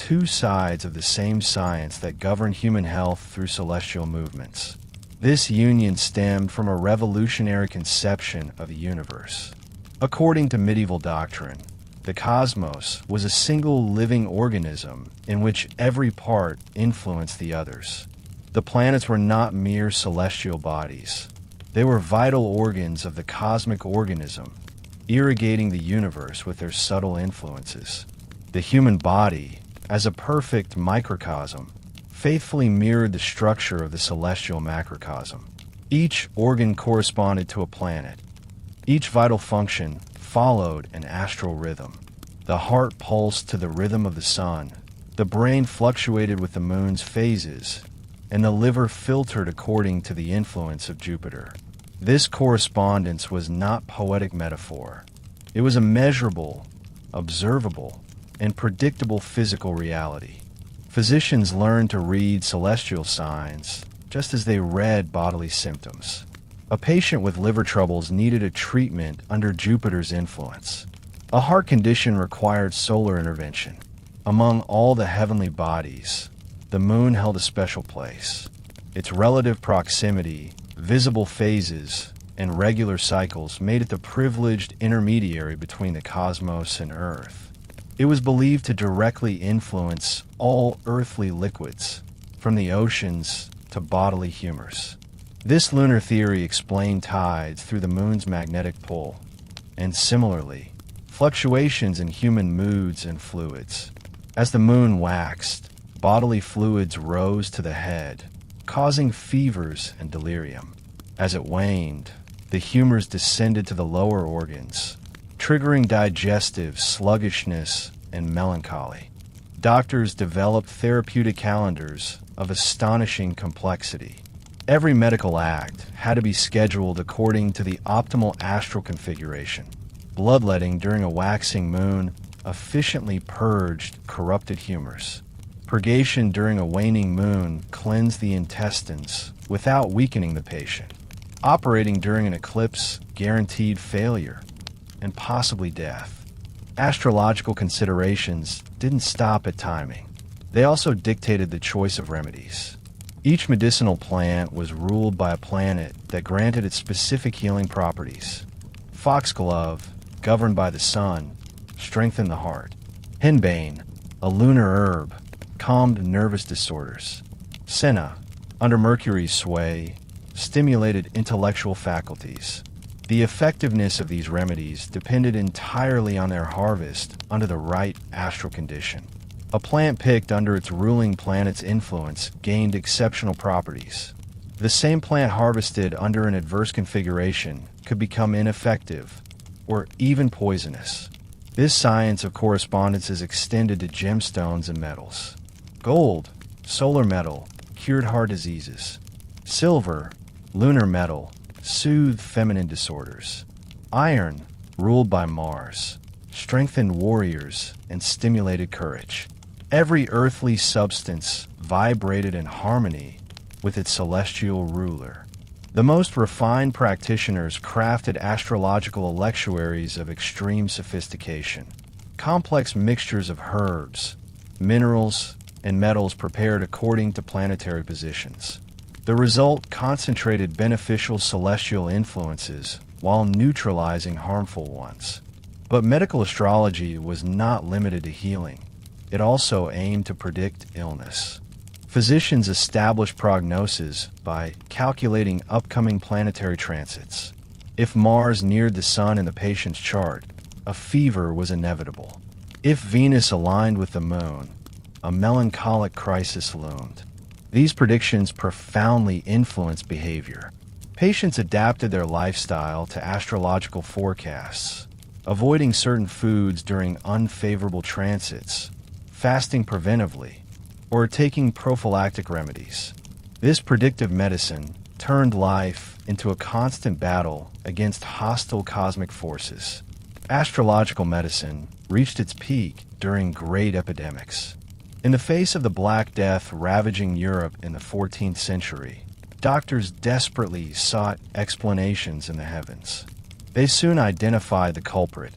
two sides of the same science that govern human health through celestial movements. This union stemmed from a revolutionary conception of the universe. According to medieval doctrine, the cosmos was a single living organism in which every part influenced the others. The planets were not mere celestial bodies. They were vital organs of the cosmic organism, irrigating the universe with their subtle influences. The human body, as a perfect microcosm, faithfully mirrored the structure of the celestial macrocosm. Each organ corresponded to a planet. Each vital function followed an astral rhythm. The heart pulsed to the rhythm of the sun, the brain fluctuated with the moon's phases, and the liver filtered according to the influence of Jupiter. This correspondence was not poetic metaphor. It was a measurable, observable, and predictable physical reality. Physicians learned to read celestial signs just as they read bodily symptoms. A patient with liver troubles needed a treatment under Jupiter's influence. A heart condition required solar intervention. Among all the heavenly bodies, the moon held a special place. Its relative proximity, visible phases, and regular cycles made it the privileged intermediary between the cosmos and Earth. It was believed to directly influence all earthly liquids, from the oceans to bodily humors. This lunar theory explained tides through the moon's magnetic pull, and similarly, fluctuations in human moods and fluids. As the moon waxed, bodily fluids rose to the head, causing fevers and delirium. As it waned, the humors descended to the lower organs, triggering digestive sluggishness and melancholy. Doctors developed therapeutic calendars of astonishing complexity. Every medical act had to be scheduled according to the optimal astral configuration. Bloodletting during a waxing moon efficiently purged corrupted humors. Purgation during a waning moon cleansed the intestines without weakening the patient. Operating during an eclipse guaranteed failure and possibly death. Astrological considerations didn't stop at timing. They also dictated the choice of remedies. Each medicinal plant was ruled by a planet that granted it specific healing properties. Foxglove, governed by the sun, strengthened the heart. Henbane, a lunar herb, calmed nervous disorders. Senna, under Mercury's sway, stimulated intellectual faculties. The effectiveness of these remedies depended entirely on their harvest under the right astral condition. A plant picked under its ruling planet's influence gained exceptional properties. The same plant harvested under an adverse configuration could become ineffective or even poisonous. This science of correspondence is extended to gemstones and metals. Gold, solar metal, cured heart diseases. Silver, lunar metal, soothed feminine disorders. Iron, ruled by Mars, strengthened warriors and stimulated courage. Every earthly substance vibrated in harmony with its celestial ruler. The most refined practitioners crafted astrological electuaries of extreme sophistication. Complex mixtures of herbs, minerals, and metals prepared according to planetary positions. The result concentrated beneficial celestial influences while neutralizing harmful ones. But medical astrology was not limited to healing. It also aimed to predict illness. Physicians established prognoses by calculating upcoming planetary transits. If Mars neared the Sun in the patient's chart, a fever was inevitable. If Venus aligned with the Moon, a melancholic crisis loomed. These predictions profoundly influenced behavior. Patients adapted their lifestyle to astrological forecasts, avoiding certain foods during unfavorable transits, fasting preventively, or taking prophylactic remedies. This predictive medicine turned life into a constant battle against hostile cosmic forces. Astrological medicine reached its peak during great epidemics. In the face of the Black Death ravaging Europe in the 14th century, doctors desperately sought explanations in the heavens. They soon identified the culprit,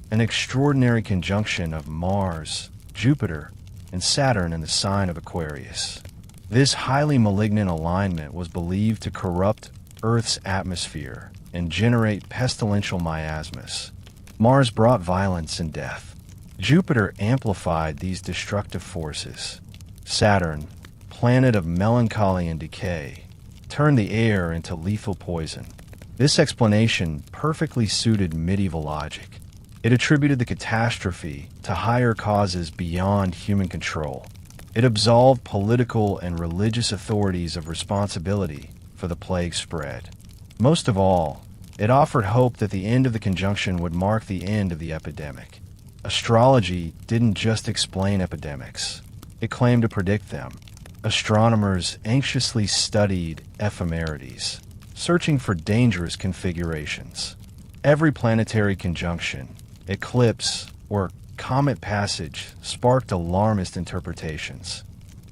an extraordinary conjunction of Mars, Jupiter, and Saturn in the sign of Aquarius. This highly malignant alignment was believed to corrupt Earth's atmosphere and generate pestilential miasmas. Mars brought violence and death. Jupiter amplified these destructive forces. Saturn, planet of melancholy and decay, turned the air into lethal poison. This explanation perfectly suited medieval logic. It attributed the catastrophe to higher causes beyond human control. It absolved political and religious authorities of responsibility for the plague spread. Most of all, it offered hope that the end of the conjunction would mark the end of the epidemic. Astrology didn't just explain epidemics. It claimed to predict them. Astronomers anxiously studied ephemerides, searching for dangerous configurations. Every planetary conjunction, eclipse, or comet passage sparked alarmist interpretations.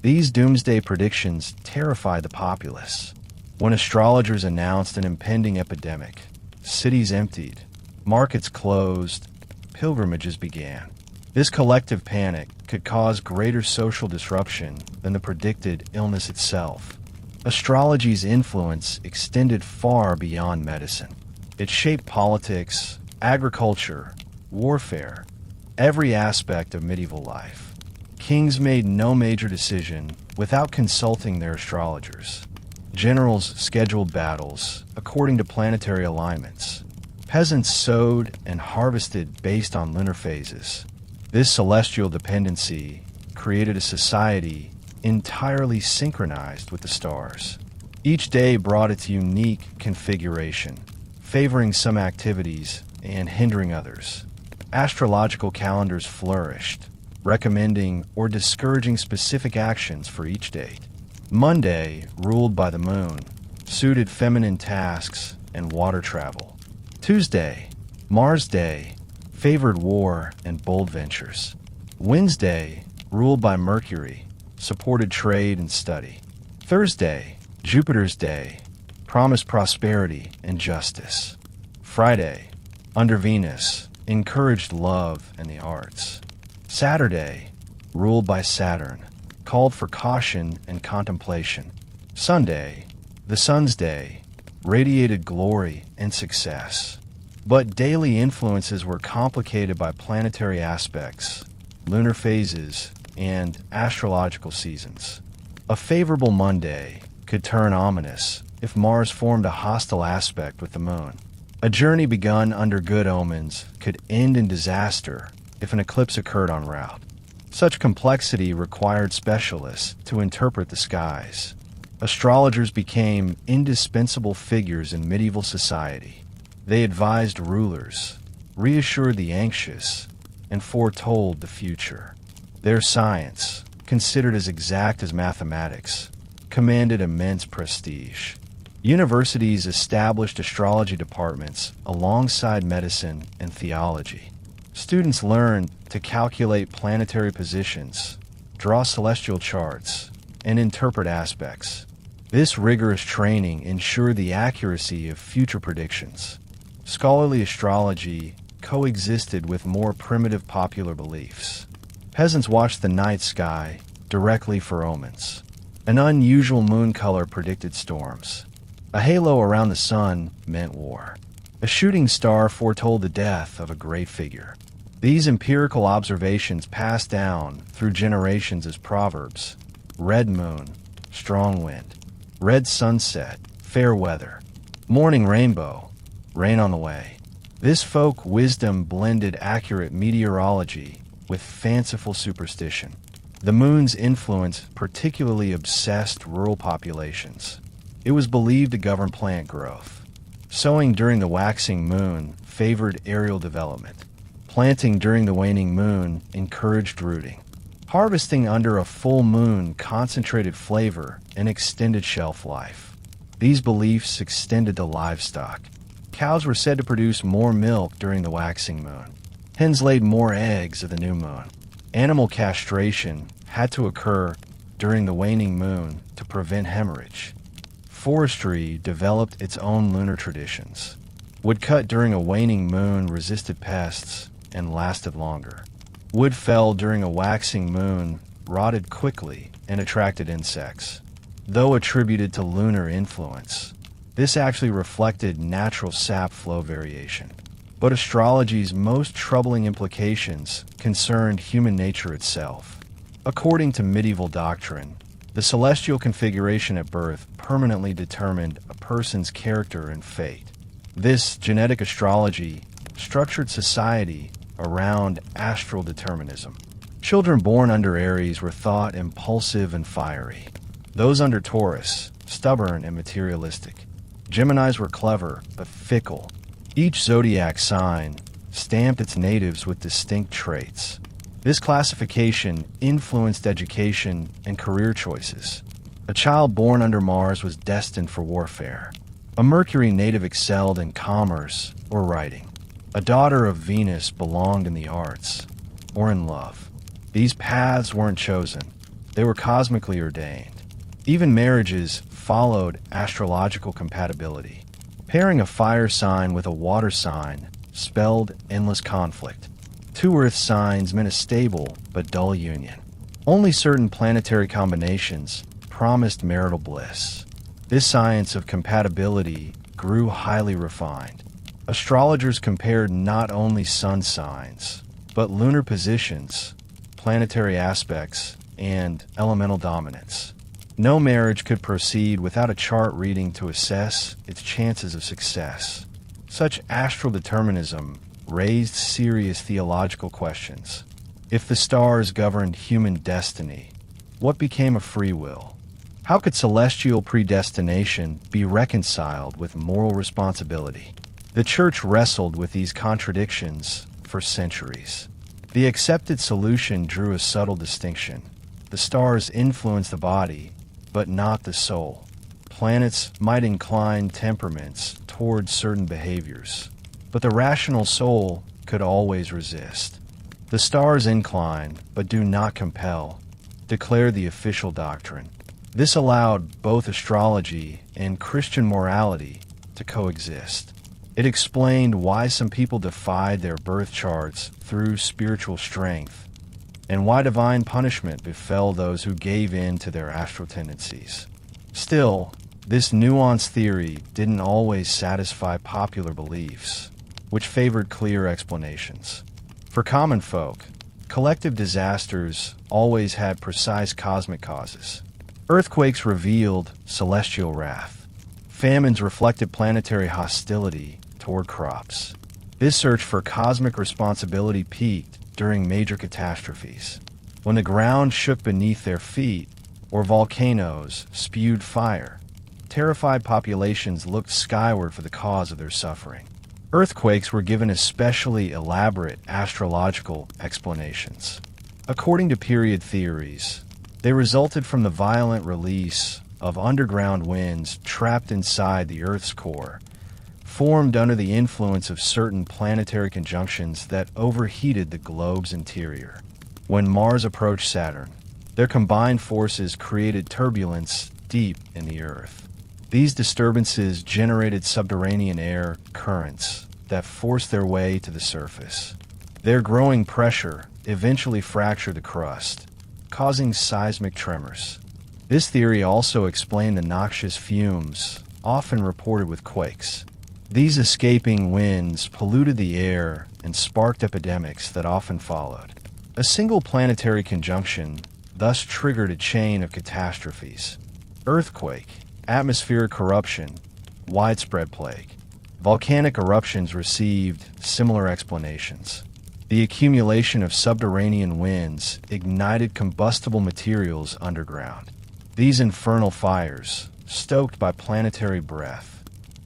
These doomsday predictions terrified the populace. When astrologers announced an impending epidemic, cities emptied, markets closed, pilgrimages began. This collective panic could cause greater social disruption than the predicted illness itself. Astrology's influence extended far beyond medicine. It shaped politics, agriculture, warfare, every aspect of medieval life. Kings made no major decision without consulting their astrologers. Generals scheduled battles according to planetary alignments. Peasants sowed and harvested based on lunar phases. This celestial dependency created a society entirely synchronized with the stars. Each day brought its unique configuration, favoring some activities and hindering others. Astrological calendars flourished, recommending or discouraging specific actions for each date. Monday, ruled by the moon, suited feminine tasks and water travel. Tuesday, Mars Day, favored war and bold ventures. Wednesday, ruled by Mercury, supported trade and study. Thursday, Jupiter's Day, promised prosperity and justice. Friday, under Venus, encouraged love and the arts. Saturday, ruled by Saturn, called for caution and contemplation. Sunday, the Sun's Day, radiated glory and success. But daily influences were complicated by planetary aspects, lunar phases, and astrological seasons. A favorable Monday could turn ominous if Mars formed a hostile aspect with the moon. A journey begun under good omens could end in disaster if an eclipse occurred en route. Such complexity required specialists to interpret the skies. Astrologers became indispensable figures in medieval society. They advised rulers, reassured the anxious, and foretold the future. Their science, considered as exact as mathematics, commanded immense prestige. Universities established astrology departments alongside medicine and theology. Students learned to calculate planetary positions, draw celestial charts, and interpret aspects. This rigorous training ensured the accuracy of future predictions. Scholarly astrology coexisted with more primitive popular beliefs. Peasants watched the night sky directly for omens. An unusual moon color predicted storms. A halo around the sun meant war. A shooting star foretold the death of a great figure. These empirical observations passed down through generations as proverbs: red moon, strong wind; red sunset, fair weather; morning rainbow, rain on the way. This folk wisdom blended accurate meteorology with fanciful superstition. The moon's influence particularly obsessed rural populations. It was believed to govern plant growth. Sowing during the waxing moon favored aerial development. Planting during the waning moon encouraged rooting. Harvesting under a full moon concentrated flavor and extended shelf life. These beliefs extended to livestock. Cows were said to produce more milk during the waxing moon. Hens laid more eggs of the new moon. Animal castration had to occur during the waning moon to prevent hemorrhage. Forestry developed its own lunar traditions. Wood cut during a waning moon resisted pests and lasted longer. Wood felled during a waxing moon rotted quickly and attracted insects. Though attributed to lunar influence, this actually reflected natural sap flow variation. But astrology's most troubling implications concerned human nature itself. According to medieval doctrine, the celestial configuration at birth permanently determined a person's character and fate. This genetic astrology structured society around astral determinism. Children born under Aries were thought impulsive and fiery. Those under Taurus, stubborn and materialistic. Geminis were clever but fickle. Each zodiac sign stamped its natives with distinct traits. This classification influenced education and career choices. A child born under Mars was destined for warfare. A Mercury native excelled in commerce or writing. A daughter of Venus belonged in the arts or in love. These paths weren't chosen. They were cosmically ordained. Even marriages followed astrological compatibility. Pairing a fire sign with a water sign spelled endless conflict. Two earth signs meant a stable but dull union. Only certain planetary combinations promised marital bliss. This science of compatibility grew highly refined. Astrologers compared not only sun signs, but lunar positions, planetary aspects, and elemental dominance. No marriage could proceed without a chart reading to assess its chances of success. Such astral determinism raised serious theological questions. If the stars governed human destiny, what became of free will? How could celestial predestination be reconciled with moral responsibility? The Church wrestled with these contradictions for centuries. The accepted solution drew a subtle distinction. The stars influence the body, but not the soul. Planets might incline temperaments towards certain behaviors, but the rational soul could always resist. The stars incline, but do not compel, declared the official doctrine. This allowed both astrology and Christian morality to coexist. It explained why some people defied their birth charts through spiritual strength, and why divine punishment befell those who gave in to their astral tendencies. Still, this nuanced theory didn't always satisfy popular beliefs, which favored clear explanations. For common folk, collective disasters always had precise cosmic causes. Earthquakes revealed celestial wrath. Famines reflected planetary hostility toward crops. This search for cosmic responsibility peaked during major catastrophes, when the ground shook beneath their feet or volcanoes spewed fire. Terrified populations looked skyward for the cause of their suffering. Earthquakes were given especially elaborate astrological explanations. According to period theories, they resulted from the violent release of underground winds trapped inside the Earth's core, formed under the influence of certain planetary conjunctions that overheated the globe's interior. When Mars approached Saturn, their combined forces created turbulence deep in the Earth. These disturbances generated subterranean air currents that forced their way to the surface. Their growing pressure eventually fractured the crust, causing seismic tremors. This theory also explained the noxious fumes often reported with quakes. These escaping winds polluted the air and sparked epidemics that often followed. A single planetary conjunction thus triggered a chain of catastrophes: earthquake, atmospheric corruption, widespread plague. Volcanic eruptions received similar explanations. The accumulation of subterranean winds ignited combustible materials underground. These infernal fires, stoked by planetary breath,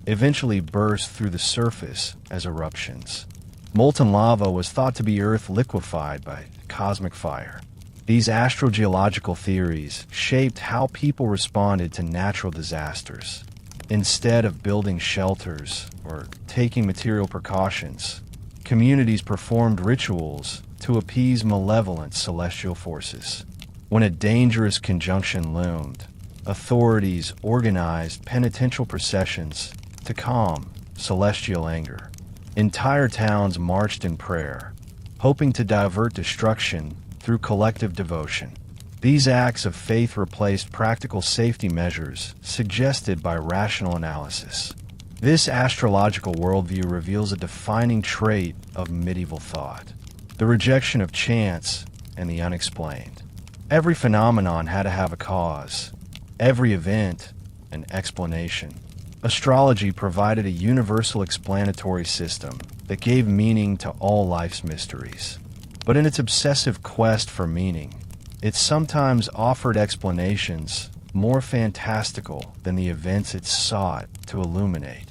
eventually burst through the surface as eruptions. Molten lava was thought to be Earth liquefied by cosmic fire. These astrogeological theories shaped how people responded to natural disasters. Instead of building shelters or taking material precautions, communities performed rituals to appease malevolent celestial forces. When a dangerous conjunction loomed, authorities organized penitential processions to calm celestial anger. Entire towns marched in prayer, hoping to divert destruction through collective devotion. These acts of faith replaced practical safety measures suggested by rational analysis. This astrological worldview reveals a defining trait of medieval thought: the rejection of chance and the unexplained. Every phenomenon had to have a cause, every event an explanation. Astrology provided a universal explanatory system that gave meaning to all life's mysteries. But in its obsessive quest for meaning, it sometimes offered explanations more fantastical than the events it sought to illuminate.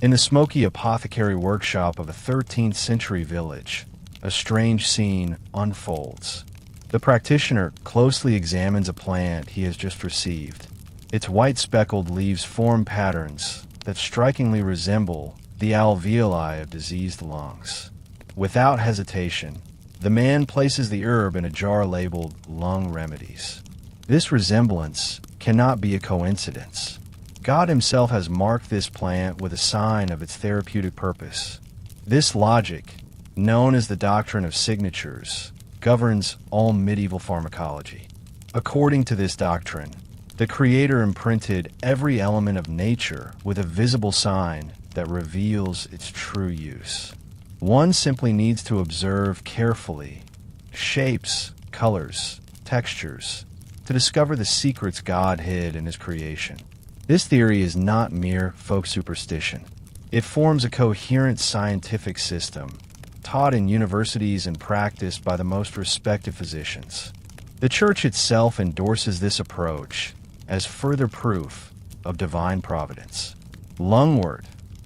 In the smoky apothecary workshop of a 13th century village, a strange scene unfolds. The practitioner closely examines a plant he has just received. Its white speckled leaves form patterns that strikingly resemble the alveoli of diseased lungs. Without hesitation, the man places the herb in a jar labeled Lung Remedies. This resemblance cannot be a coincidence. God himself has marked this plant with a sign of its therapeutic purpose. This logic, known as the doctrine of signatures, governs all medieval pharmacology. According to this doctrine, the Creator imprinted every element of nature with a visible sign that reveals its true use. One simply needs to observe carefully shapes, colors, textures, to discover the secrets God hid in his creation. This theory is not mere folk superstition. It forms a coherent scientific system, taught in universities and practiced by the most respected physicians. The Church itself endorses this approach as further proof of divine providence. Lungwort,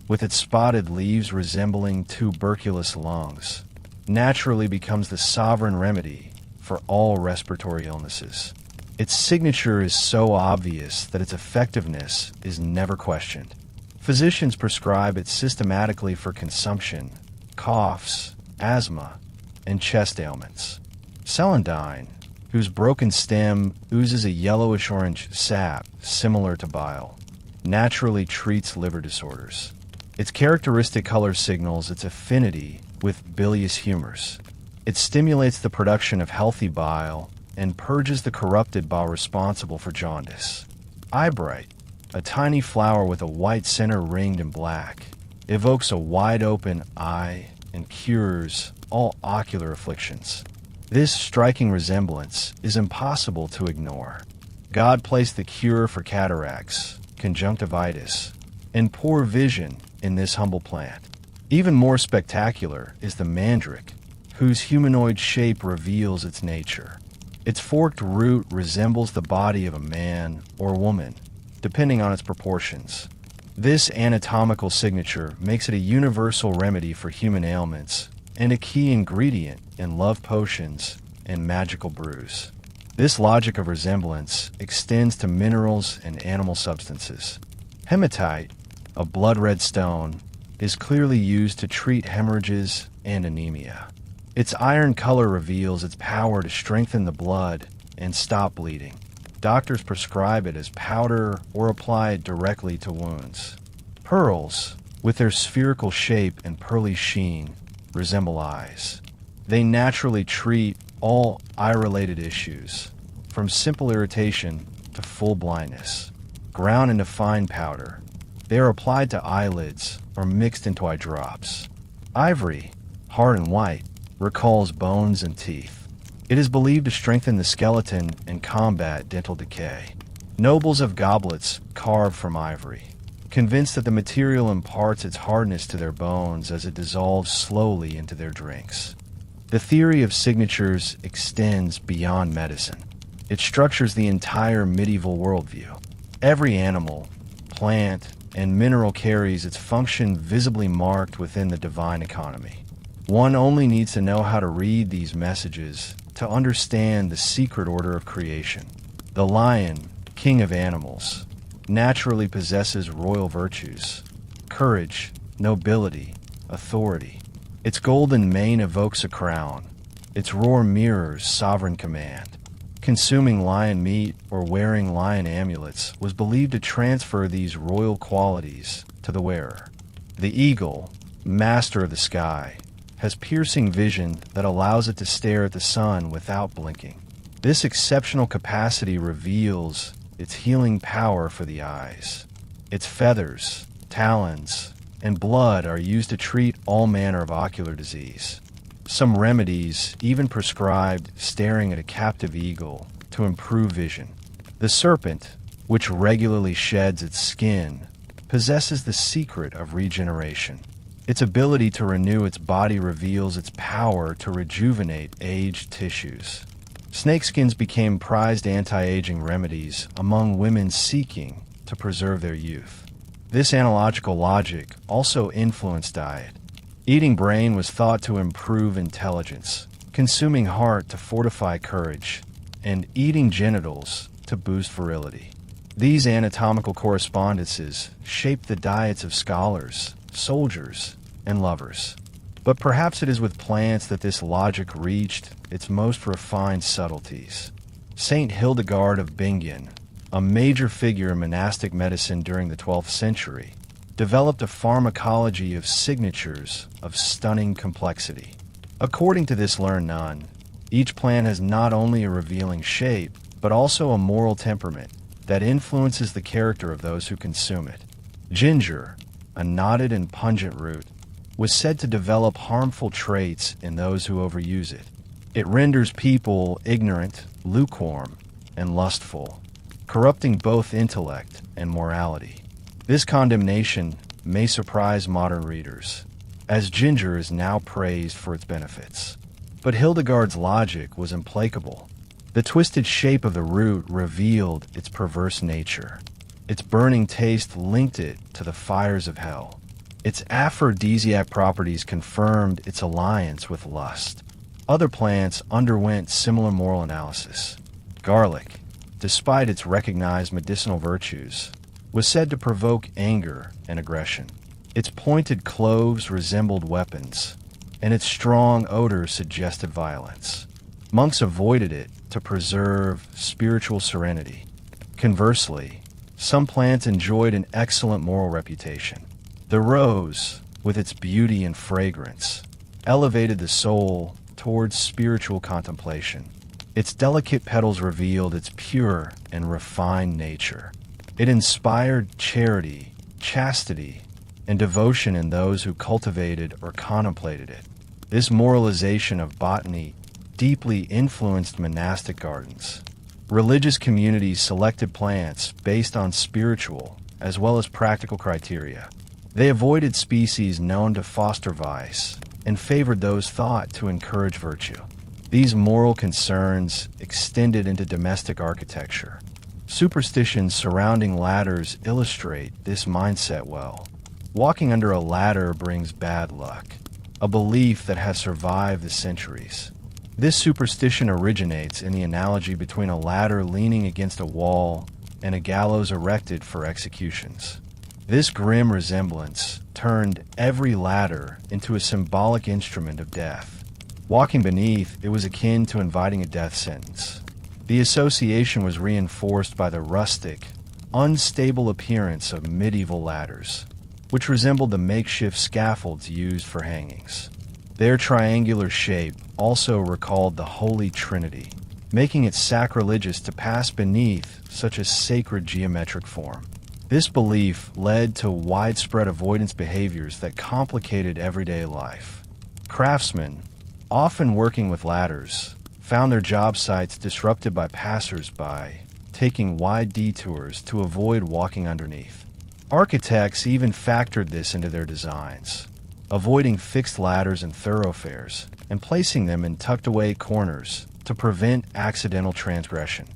with its spotted leaves resembling tuberculous lungs, naturally becomes the sovereign remedy for all respiratory illnesses. Its signature is so obvious that its effectiveness is never questioned. Physicians prescribe it systematically for consumption, coughs, asthma, and chest ailments. Celandine, whose broken stem oozes a yellowish-orange sap similar to bile, naturally treats liver disorders. Its characteristic color signals its affinity with bilious humors. It stimulates the production of healthy bile and purges the corrupted bile responsible for jaundice. Eyebright, a tiny flower with a white center ringed in black, evokes a wide-open eye and cures all ocular afflictions. This striking resemblance is impossible to ignore. God placed the cure for cataracts, conjunctivitis, and poor vision in this humble plant. Even more spectacular is the mandrake, whose humanoid shape reveals its nature. Its forked root resembles the body of a man or woman, depending on its proportions. This anatomical signature makes it a universal remedy for human ailments and a key ingredient in love potions and magical brews. This logic of resemblance extends to minerals and animal substances. Hematite, a blood-red stone, is clearly used to treat hemorrhages and anemia. Its iron color reveals its power to strengthen the blood and stop bleeding. Doctors prescribe it as powder or apply it directly to wounds. Pearls, with their spherical shape and pearly sheen, resemble eyes. They naturally treat all eye-related issues, from simple irritation to full blindness. Ground into fine powder, they are applied to eyelids or mixed into eye drops. Ivory, hard and white, recalls bones and teeth. It is believed to strengthen the skeleton and combat dental decay. Nobles have goblets carved from ivory, convinced that the material imparts its hardness to their bones as it dissolves slowly into their drinks. The theory of signatures extends beyond medicine. It structures the entire medieval worldview. Every animal, plant, and mineral carries its function visibly marked within the divine economy. One only needs to know how to read these messages to understand the secret order of creation. The lion, king of animals, naturally possesses royal virtues: courage, nobility, authority. Its golden mane evokes a crown. Its roar mirrors sovereign command. Consuming lion meat or wearing lion amulets was believed to transfer these royal qualities to the wearer. The eagle, master of the sky, has piercing vision that allows it to stare at the sun without blinking. This exceptional capacity reveals its healing power for the eyes. Its feathers, talons, and blood are used to treat all manner of ocular disease. Some remedies even prescribed staring at a captive eagle to improve vision. The serpent, which regularly sheds its skin, possesses the secret of regeneration. Its ability to renew its body reveals its power to rejuvenate aged tissues. Snakeskins became prized anti-aging remedies among women seeking to preserve their youth. This analogical logic also influenced diet. Eating brain was thought to improve intelligence, consuming heart to fortify courage, and eating genitals to boost virility. These anatomical correspondences shaped the diets of scholars, soldiers, and lovers. But perhaps it is with plants that this logic reached its most refined subtleties. Saint Hildegard of Bingen, a major figure in monastic medicine during the 12th century, developed a pharmacology of signatures of stunning complexity. According to this learned nun, each plant has not only a revealing shape, but also a moral temperament that influences the character of those who consume it. Ginger, a knotted and pungent root, was said to develop harmful traits in those who overuse it. It renders people ignorant, lukewarm, and lustful, corrupting both intellect and morality. This condemnation may surprise modern readers, as ginger is now praised for its benefits. But Hildegard's logic was implacable. The twisted shape of the root revealed its perverse nature. Its burning taste linked it to the fires of hell. Its aphrodisiac properties confirmed its alliance with lust. Other plants underwent similar moral analysis. Garlic, despite its recognized medicinal virtues, was said to provoke anger and aggression. Its pointed cloves resembled weapons, and its strong odor suggested violence. Monks avoided it to preserve spiritual serenity. Conversely, some plants enjoyed an excellent moral reputation. The rose, with its beauty and fragrance, elevated the soul towards spiritual contemplation. Its delicate petals revealed its pure and refined nature. It inspired charity, chastity, and devotion in those who cultivated or contemplated it. This moralization of botany deeply influenced monastic gardens. Religious communities selected plants based on spiritual as well as practical criteria. They avoided species known to foster vice and favored those thought to encourage virtue. These moral concerns extended into domestic architecture. Superstitions surrounding ladders illustrate this mindset well. Walking under a ladder brings bad luck, a belief that has survived the centuries. This superstition originates in the analogy between a ladder leaning against a wall and a gallows erected for executions. This grim resemblance turned every ladder into a symbolic instrument of death. Walking beneath, it was akin to inviting a death sentence. The association was reinforced by the rustic, unstable appearance of medieval ladders, which resembled the makeshift scaffolds used for hangings. Their triangular shape also recalled the Holy Trinity, making it sacrilegious to pass beneath such a sacred geometric form. This belief led to widespread avoidance behaviors that complicated everyday life. Craftsmen, often working with ladders, found their job sites disrupted by passers-by, taking wide detours to avoid walking underneath. Architects even factored this into their designs, avoiding fixed ladders and thoroughfares and placing them in tucked-away corners to prevent accidental transgression.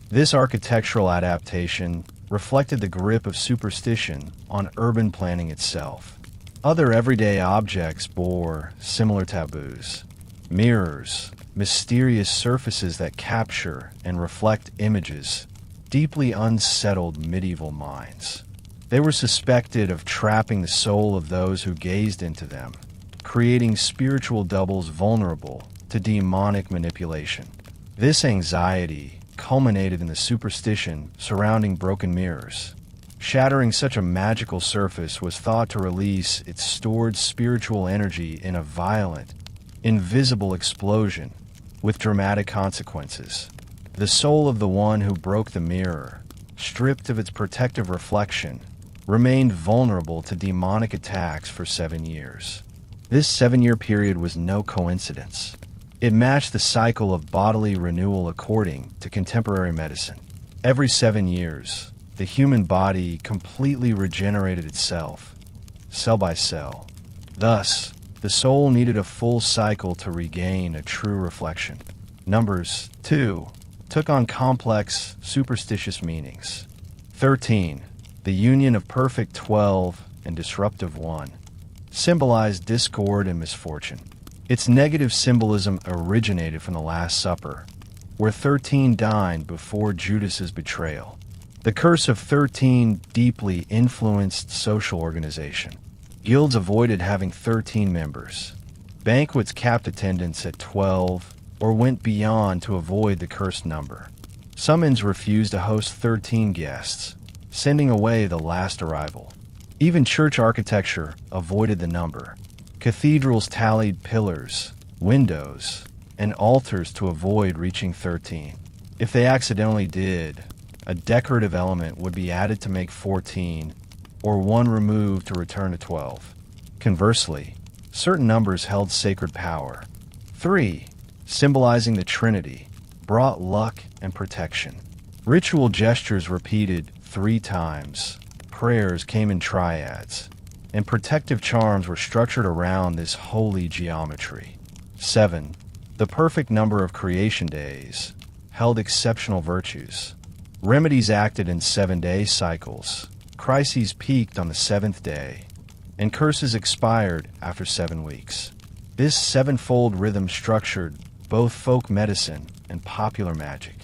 This architectural adaptation reflected the grip of superstition on urban planning itself. Other everyday objects bore similar taboos. Mirrors, mysterious surfaces that capture and reflect images, deeply unsettled medieval minds. They were suspected of trapping the soul of those who gazed into them, creating spiritual doubles vulnerable to demonic manipulation. This anxiety culminated in the superstition surrounding broken mirrors. Shattering such a magical surface was thought to release its stored spiritual energy in a violent, invisible explosion with dramatic consequences. The soul of the one who broke the mirror, stripped of its protective reflection, remained vulnerable to demonic attacks for 7 years. This 7-year period was no coincidence. It matched the cycle of bodily renewal according to contemporary medicine. Every 7 years, the human body completely regenerated itself, cell by cell. Thus, the soul needed a full cycle to regain a true reflection. Numbers 2 took on complex, superstitious meanings. 13, the union of perfect 12 and disruptive 1, symbolized discord and misfortune. Its negative symbolism originated from the Last Supper, where 13 dined before Judas's betrayal. The curse of 13 deeply influenced social organization. Guilds avoided having 13 members. Banquets capped attendance at 12 or went beyond to avoid the cursed number. Summons refused to host 13 guests, sending away the last arrival. Even church architecture avoided the number. Cathedrals tallied pillars, windows, and altars to avoid reaching 13. If they accidentally did, a decorative element would be added to make 14, or one removed to return to 12. Conversely, certain numbers held sacred power. 3, symbolizing the Trinity, brought luck and protection. Ritual gestures repeated 3 times, prayers came in triads, and protective charms were structured around this holy geometry. 7, the perfect number of creation days, held exceptional virtues. Remedies acted in 7-day cycles. Crises peaked on the 7th day, and curses expired after 7 weeks. This 7-fold rhythm structured both folk medicine and popular magic.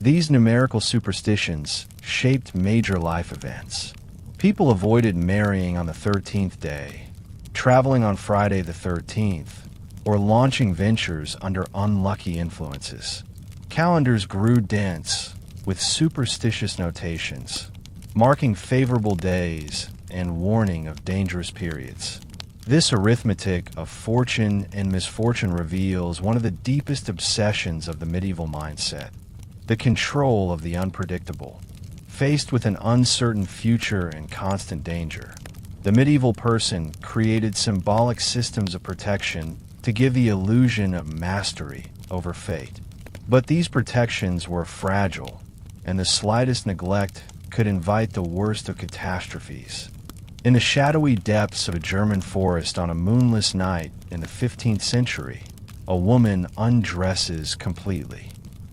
These numerical superstitions shaped major life events. People avoided marrying on the 13th day, traveling on Friday the 13th, or launching ventures under unlucky influences. Calendars grew dense with superstitious notations, marking favorable days and warning of dangerous periods. This arithmetic of fortune and misfortune reveals one of the deepest obsessions of the medieval mindset: the control of the unpredictable. Faced with an uncertain future and constant danger, the medieval person created symbolic systems of protection to give the illusion of mastery over fate. But these protections were fragile, and the slightest neglect could invite the worst of catastrophes. In the shadowy depths of a German forest on a moonless night in the 15th century, a woman undresses completely.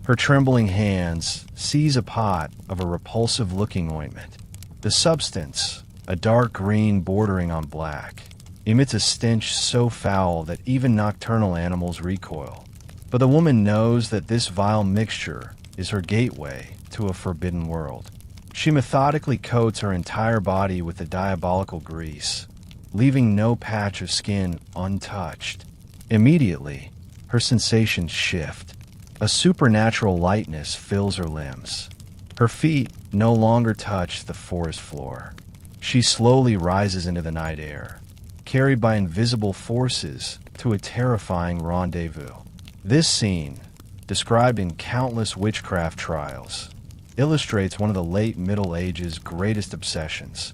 Her trembling hands seize a pot of a repulsive-looking ointment. The substance, a dark green bordering on black, emits a stench so foul that even nocturnal animals recoil. But the woman knows that this vile mixture is her gateway to a forbidden world. She methodically coats her entire body with the diabolical grease, leaving no patch of skin untouched. Immediately, her sensations shift. A supernatural lightness fills her limbs. Her feet no longer touch the forest floor. She slowly rises into the night air, carried by invisible forces to a terrifying rendezvous. This scene, described in countless witchcraft trials, illustrates one of the late Middle Ages' greatest obsessions: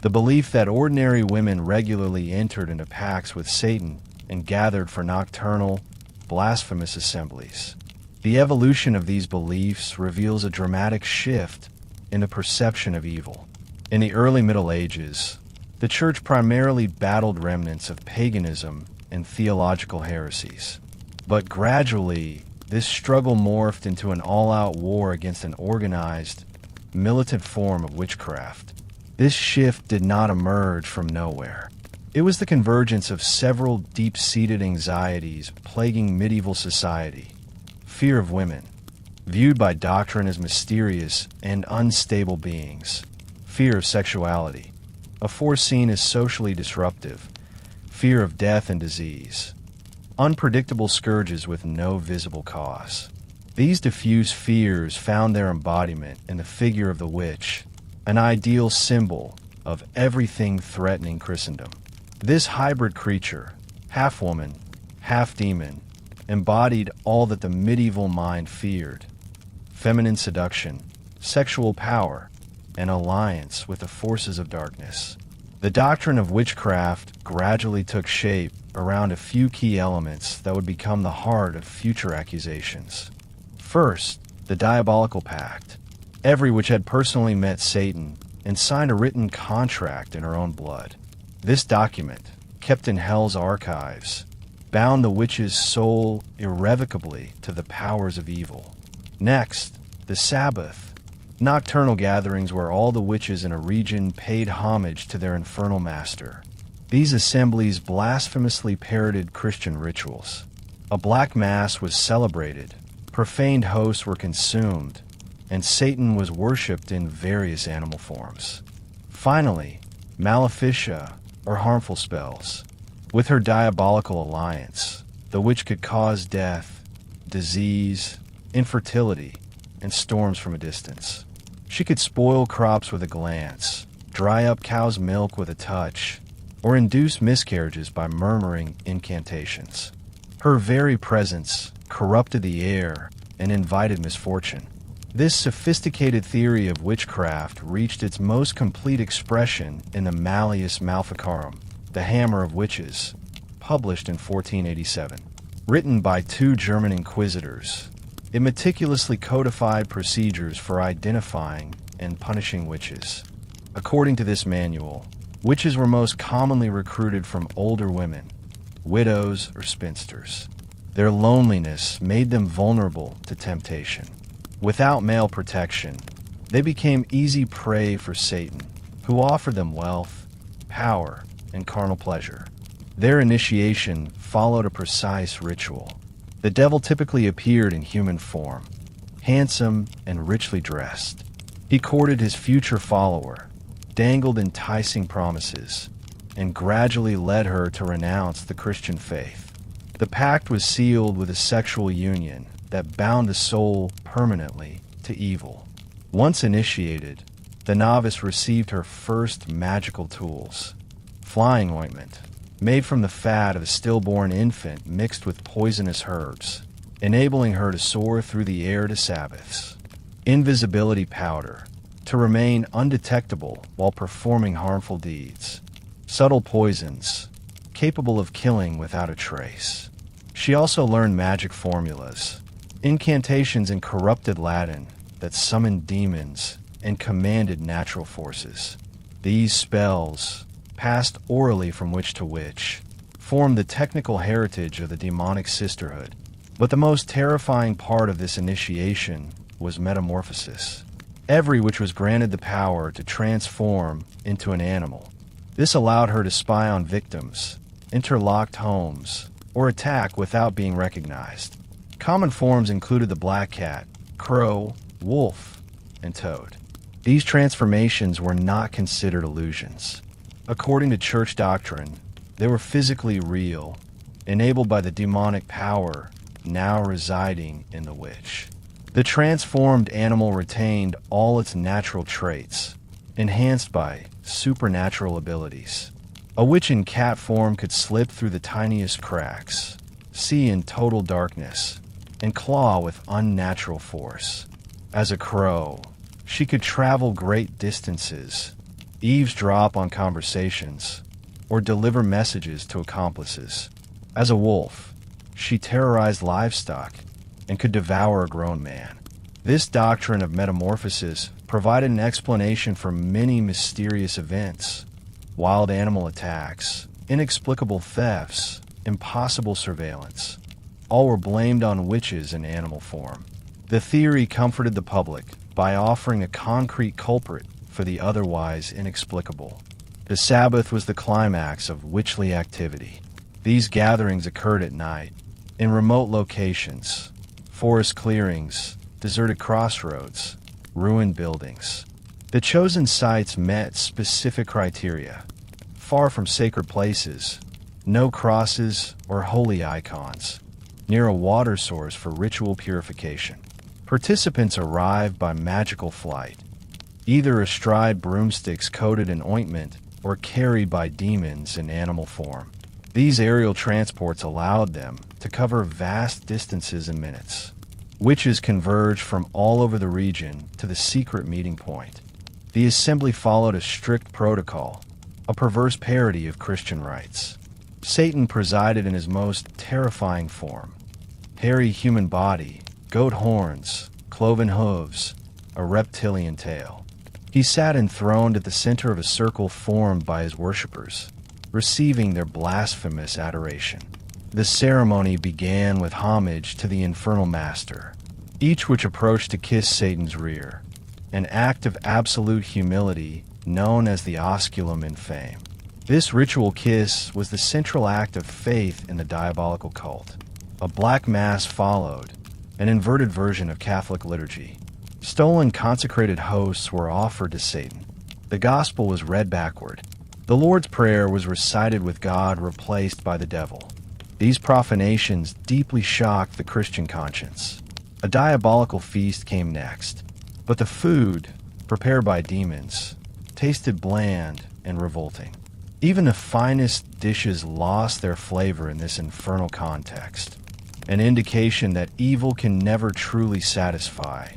the belief that ordinary women regularly entered into pacts with Satan and gathered for nocturnal, blasphemous assemblies. The evolution of these beliefs reveals a dramatic shift in the perception of evil. In the early Middle Ages, the Church primarily battled remnants of paganism and theological heresies. But gradually, this struggle morphed into an all-out war against an organized, militant form of witchcraft. This shift did not emerge from nowhere. It was the convergence of several deep-seated anxieties plaguing medieval society. Fear of women, viewed by doctrine as mysterious and unstable beings. Fear of sexuality, a force seen as socially disruptive. Fear of death and disease, unpredictable scourges with no visible cause. These diffuse fears found their embodiment in the figure of the witch, an ideal symbol of everything threatening Christendom. This hybrid creature, half woman, half demon, embodied all that the medieval mind feared: feminine seduction, sexual power, and alliance with the forces of darkness. The doctrine of witchcraft gradually took shape around a few key elements that would become the heart of future accusations. First, the diabolical pact. Every witch had personally met Satan and signed a written contract in her own blood. This document, kept in Hell's archives, bound the witch's soul irrevocably to the powers of evil. Next, the Sabbath. Nocturnal gatherings where all the witches in a region paid homage to their infernal master. These assemblies blasphemously parroted Christian rituals. A black mass was celebrated, profaned hosts were consumed, and Satan was worshipped in various animal forms. Finally, maleficia, or harmful spells. With her diabolical alliance, the witch could cause death, disease, infertility, and storms from a distance. She could spoil crops with a glance, dry up cows' milk with a touch, or induce miscarriages by murmuring incantations. Her very presence corrupted the air and invited misfortune. This sophisticated theory of witchcraft reached its most complete expression in the Malleus Maleficarum, the Hammer of Witches, published in 1487. Written by two German inquisitors, it meticulously codified procedures for identifying and punishing witches. According to this manual, witches were most commonly recruited from older women, widows or spinsters. Their loneliness made them vulnerable to temptation. Without male protection, they became easy prey for Satan, who offered them wealth, power, and carnal pleasure. Their initiation followed a precise ritual. The devil typically appeared in human form, handsome and richly dressed. He courted his future follower, dangled enticing promises, and gradually led her to renounce the Christian faith. The pact was sealed with a sexual union that bound the soul permanently to evil. Once initiated, the novice received her first magical tools: flying ointment, made from the fat of a stillborn infant mixed with poisonous herbs, enabling her to soar through the air to sabbaths; invisibility powder, to remain undetectable while performing harmful deeds; subtle poisons, capable of killing without a trace. She also learned magic formulas, incantations in corrupted Latin that summoned demons and commanded natural forces. These spells, passed orally from witch to witch, formed the technical heritage of the demonic sisterhood. But the most terrifying part of this initiation was metamorphosis. Every witch was granted the power to transform into an animal. This allowed her to spy on victims, enter locked homes, or attack without being recognized. Common forms included the black cat, crow, wolf, and toad. These transformations were not considered illusions. According to church doctrine, they were physically real, enabled by the demonic power now residing in the witch. The transformed animal retained all its natural traits, enhanced by supernatural abilities. A witch in cat form could slip through the tiniest cracks, see in total darkness, and claw with unnatural force. As a crow, she could travel great distances, eavesdrop on conversations, or deliver messages to accomplices. As a wolf, she terrorized livestock and could devour a grown man. This doctrine of metamorphosis provided an explanation for many mysterious events: wild animal attacks, inexplicable thefts, impossible surveillance. All were blamed on witches in animal form. The theory comforted the public by offering a concrete culprit for the otherwise inexplicable. The Sabbath was the climax of witchly activity. These gatherings occurred at night, in remote locations, forest clearings, deserted crossroads, ruined buildings. The chosen sites met specific criteria: far from sacred places, no crosses or holy icons, near a water source for ritual purification. Participants arrived by magical flight, either astride broomsticks coated in ointment or carried by demons in animal form. These aerial transports allowed them to cover vast distances in minutes. Witches converged from all over the region to the secret meeting point. The assembly followed a strict protocol, a perverse parody of Christian rites. Satan presided in his most terrifying form. Hairy human body, goat horns, cloven hooves, a reptilian tail. He sat enthroned at the center of a circle formed by his worshippers, receiving their blasphemous adoration. The ceremony began with homage to the infernal master, each which approached to kiss Satan's rear, an act of absolute humility known as the osculum in fame. This ritual kiss was the central act of faith in the diabolical cult. A black mass followed, an inverted version of Catholic liturgy. Stolen consecrated hosts were offered to Satan. The gospel was read backward. The Lord's Prayer was recited with God replaced by the devil. These profanations deeply shocked the Christian conscience. A diabolical feast came next, but the food, prepared by demons, tasted bland and revolting. Even the finest dishes lost their flavor in this infernal context, an indication that evil can never truly satisfy,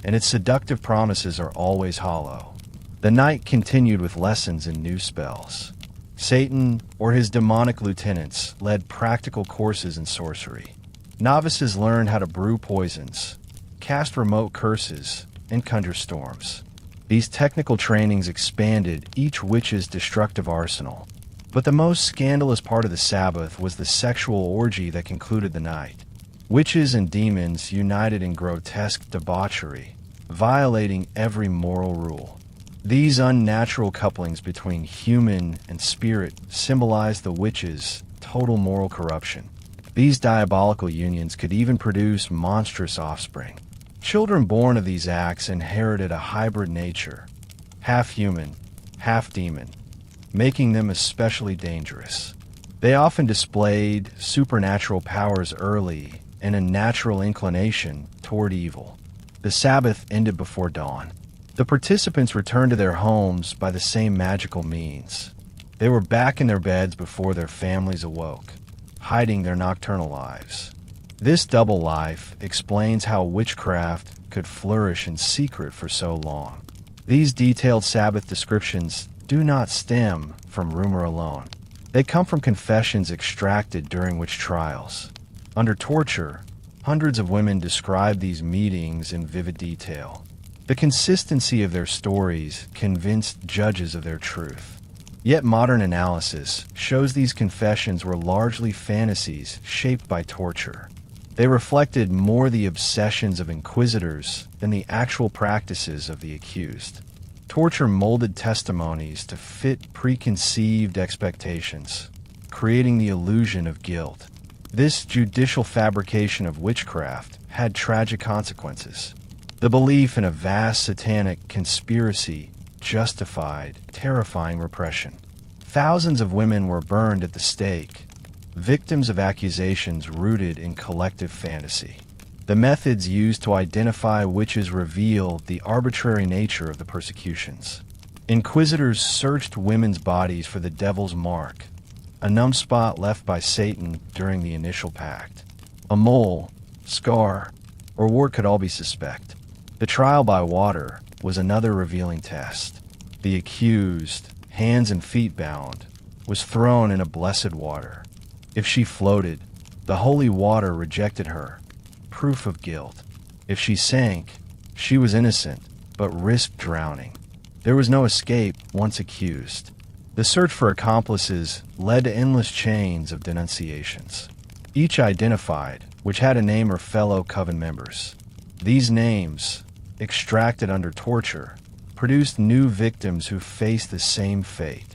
and its seductive promises are always hollow. The night continued with lessons in new spells. Satan, or his demonic lieutenants, led practical courses in sorcery. Novices learned how to brew poisons, cast remote curses, and conjure storms. These technical trainings expanded each witch's destructive arsenal. But the most scandalous part of the Sabbath was the sexual orgy that concluded the night. Witches and demons united in grotesque debauchery, violating every moral rule. These unnatural couplings between human and spirit symbolized the witches' total moral corruption. These diabolical unions could even produce monstrous offspring. Children born of these acts inherited a hybrid nature, half human, half demon, making them especially dangerous. They often displayed supernatural powers early and a natural inclination toward evil. The Sabbath ended before dawn. The participants returned to their homes by the same magical means. They were back in their beds before their families awoke, hiding their nocturnal lives. This double life explains how witchcraft could flourish in secret for so long. These detailed Sabbath descriptions do not stem from rumor alone. They come from confessions extracted during witch trials. Under torture, hundreds of women described these meetings in vivid detail. The consistency of their stories convinced judges of their truth. Yet modern analysis shows these confessions were largely fantasies shaped by torture. They reflected more the obsessions of inquisitors than the actual practices of the accused. Torture molded testimonies to fit preconceived expectations, creating the illusion of guilt. This judicial fabrication of witchcraft had tragic consequences. The belief in a vast satanic conspiracy justified terrifying repression. Thousands of women were burned at the stake, victims of accusations rooted in collective fantasy. The methods used to identify witches revealed the arbitrary nature of the persecutions. Inquisitors searched women's bodies for the devil's mark, a numb spot left by Satan during the initial pact. A mole, scar, or wart could all be suspect. The trial by water was another revealing test. The accused, hands and feet bound, was thrown in a blessed water. If she floated, the holy water rejected her, proof of guilt. If she sank, she was innocent, but risked drowning. There was no escape once accused. The search for accomplices led to endless chains of denunciations, each identified, which had a name or fellow coven members. These names, extracted under torture, produced new victims who faced the same fate.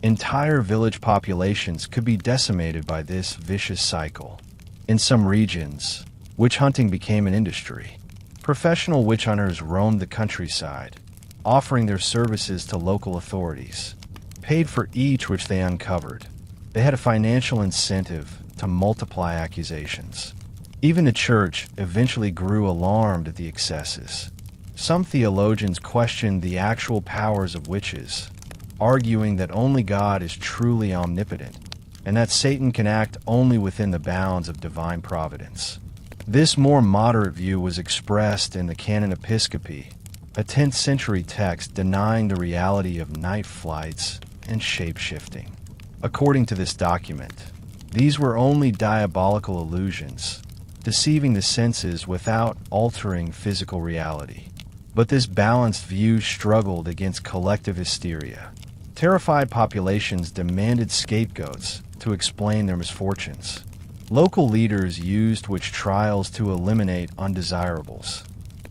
Entire village populations could be decimated by this vicious cycle. In some regions, witch hunting became an industry. Professional witch hunters roamed the countryside, offering their services to local authorities, paid for each which they uncovered. They had a financial incentive to multiply accusations. Even the church eventually grew alarmed at the excesses. Some theologians questioned the actual powers of witches, arguing that only God is truly omnipotent, and that Satan can act only within the bounds of divine providence. This more moderate view was expressed in the Canon Episcopi, a 10th century text denying the reality of night flights and shape-shifting. According to this document, these were only diabolical illusions, deceiving the senses without altering physical reality. But this balanced view struggled against collective hysteria. Terrified populations demanded scapegoats to explain their misfortunes. Local leaders used witch trials to eliminate undesirables.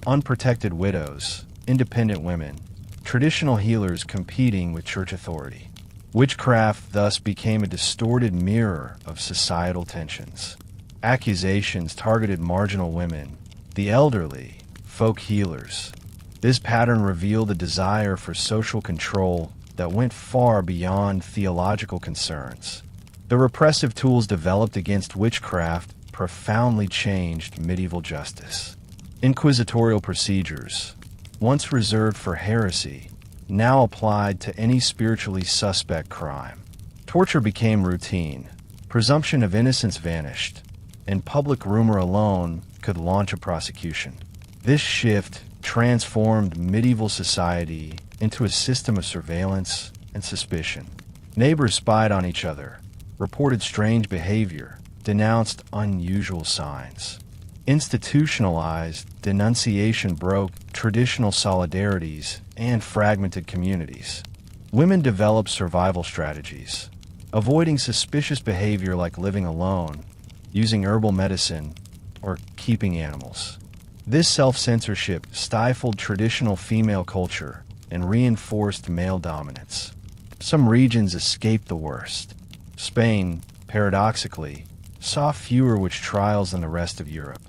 Unprotected widows, independent women, traditional healers competing with church authority. Witchcraft thus became a distorted mirror of societal tensions. Accusations targeted marginal women, the elderly, folk healers. This pattern revealed a desire for social control that went far beyond theological concerns. The repressive tools developed against witchcraft profoundly changed medieval justice. Inquisitorial procedures, once reserved for heresy, now applied to any spiritually suspect crime. Torture became routine, presumption of innocence vanished, and public rumor alone could launch a prosecution. This shift transformed medieval society into a system of surveillance and suspicion. Neighbors spied on each other, reported strange behavior, denounced unusual signs. Institutionalized denunciation broke traditional solidarities and fragmented communities. Women developed survival strategies, avoiding suspicious behavior like living alone, using herbal medicine, or keeping animals. This self-censorship stifled traditional female culture and reinforced male dominance. Some regions escaped the worst. Spain, paradoxically, saw fewer witch trials than the rest of Europe.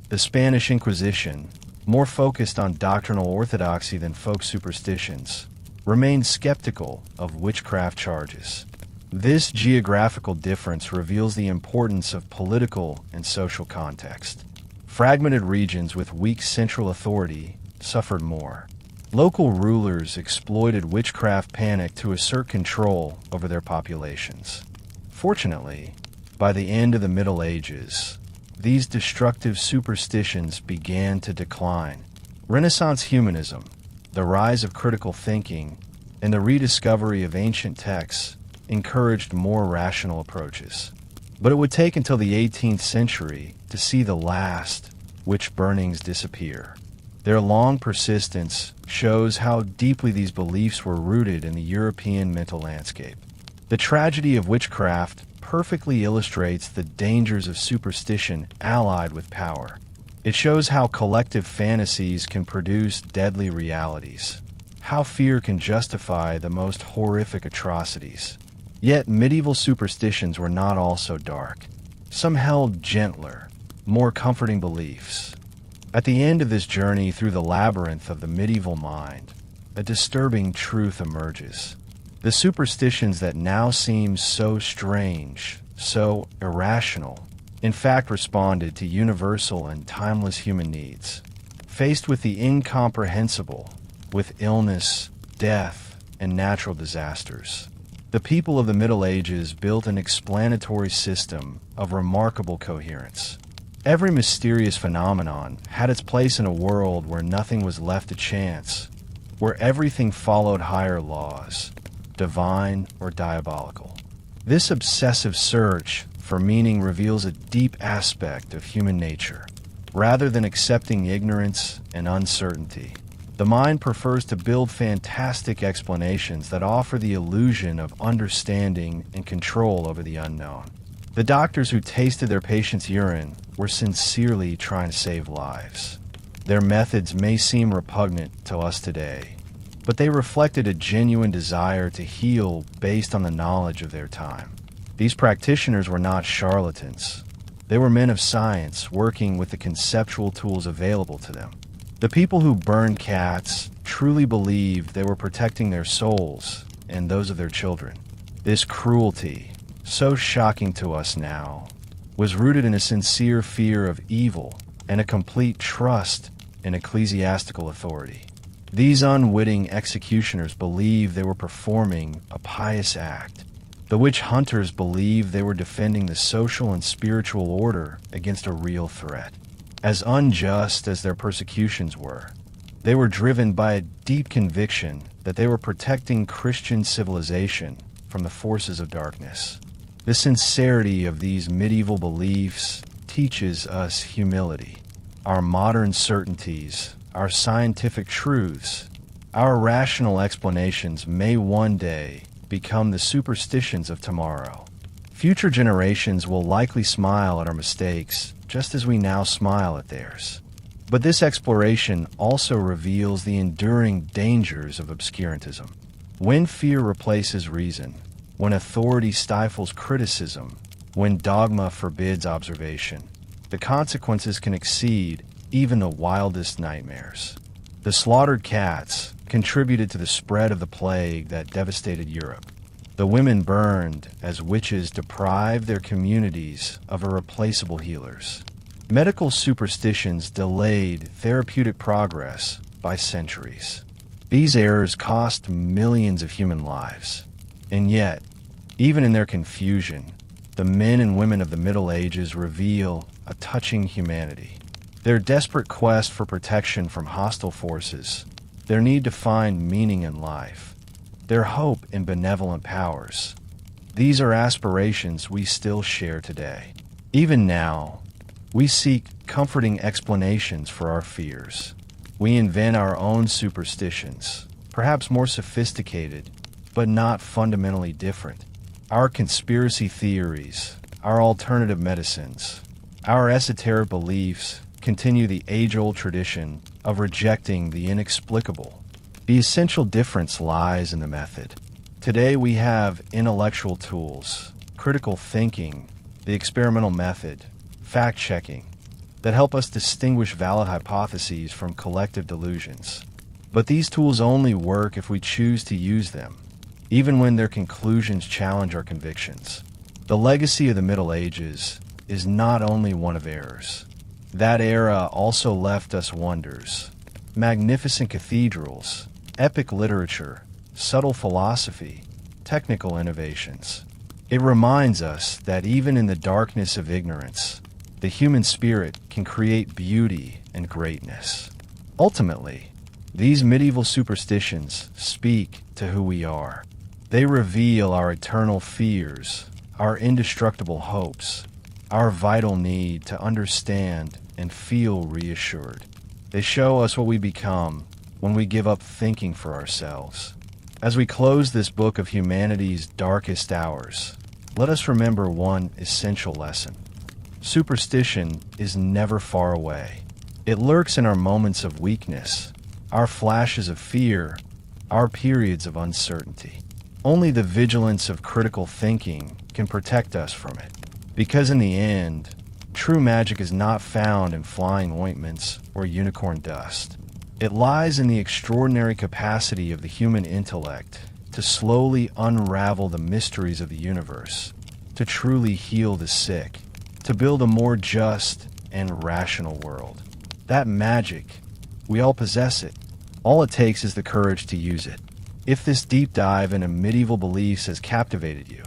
The Spanish Inquisition, more focused on doctrinal orthodoxy than folk superstitions, remained skeptical of witchcraft charges. This geographical difference reveals the importance of political and social context. Fragmented regions with weak central authority suffered more. Local rulers exploited witchcraft panic to assert control over their populations. Fortunately, by the end of the Middle Ages, these destructive superstitions began to decline. Renaissance humanism, the rise of critical thinking, and the rediscovery of ancient texts encouraged more rational approaches. But it would take until the 18th century to see the last witch burnings disappear. Their long persistence shows how deeply these beliefs were rooted in the European mental landscape. The tragedy of witchcraft perfectly illustrates the dangers of superstition allied with power. It shows how collective fantasies can produce deadly realities, how fear can justify the most horrific atrocities. Yet medieval superstitions were not all so dark. Some held gentler, more comforting beliefs. At the end of this journey through the labyrinth of the medieval mind, a disturbing truth emerges. The superstitions that now seem so strange, so irrational, in fact responded to universal and timeless human needs. Faced with the incomprehensible, with illness, death, and natural disasters, the people of the Middle Ages built an explanatory system of remarkable coherence. Every mysterious phenomenon had its place in a world where nothing was left to chance, where everything followed higher laws, divine or diabolical. This obsessive search for meaning reveals a deep aspect of human nature. Rather than accepting ignorance and uncertainty, the mind prefers to build fantastic explanations that offer the illusion of understanding and control over the unknown. The doctors who tasted their patients' urine were sincerely trying to save lives. Their methods may seem repugnant to us today, but they reflected a genuine desire to heal based on the knowledge of their time. These practitioners were not charlatans. They were men of science working with the conceptual tools available to them. The people who burned cats truly believed they were protecting their souls and those of their children. This cruelty, so shocking to us now, was rooted in a sincere fear of evil and a complete trust in ecclesiastical authority. These unwitting executioners believed they were performing a pious act. The witch hunters believed they were defending the social and spiritual order against a real threat. As unjust as their persecutions were, they were driven by a deep conviction that they were protecting Christian civilization from the forces of darkness. The sincerity of these medieval beliefs teaches us humility. Our modern certainties, our scientific truths, our rational explanations may one day become the superstitions of tomorrow. Future generations will likely smile at our mistakes just as we now smile at theirs. But this exploration also reveals the enduring dangers of obscurantism. When fear replaces reason, when authority stifles criticism, when dogma forbids observation, the consequences can exceed even the wildest nightmares. The slaughtered cats contributed to the spread of the plague that devastated Europe. The women burned as witches deprived their communities of irreplaceable healers. Medical superstitions delayed therapeutic progress by centuries. These errors cost millions of human lives. And yet, even in their confusion, the men and women of the Middle Ages reveal a touching humanity. Their desperate quest for protection from hostile forces, their need to find meaning in life, their hope in benevolent powers. These are aspirations we still share today. Even now, we seek comforting explanations for our fears. We invent our own superstitions, perhaps more sophisticated, but not fundamentally different. Our conspiracy theories, our alternative medicines, our esoteric beliefs continue the age-old tradition of rejecting the inexplicable. The essential difference lies in the method. Today we have intellectual tools, critical thinking, the experimental method, fact-checking, that help us distinguish valid hypotheses from collective delusions. But these tools only work if we choose to use them, even when their conclusions challenge our convictions. The legacy of the Middle Ages is not only one of errors. That era also left us wonders, magnificent cathedrals, epic literature, subtle philosophy, technical innovations. It reminds us that even in the darkness of ignorance, the human spirit can create beauty and greatness. Ultimately, these medieval superstitions speak to who we are. They reveal our eternal fears, our indestructible hopes, our vital need to understand and feel reassured. They show us what we become when we give up thinking for ourselves. As we close this book of humanity's darkest hours, let us remember one essential lesson. Superstition is never far away. It lurks in our moments of weakness, our flashes of fear, our periods of uncertainty. Only the vigilance of critical thinking can protect us from it. Because in the end, true magic is not found in flying ointments or unicorn dust. It lies in the extraordinary capacity of the human intellect to slowly unravel the mysteries of the universe, to truly heal the sick, to build a more just and rational world. That magic, we all possess it. All it takes is the courage to use it. If this deep dive into medieval beliefs has captivated you,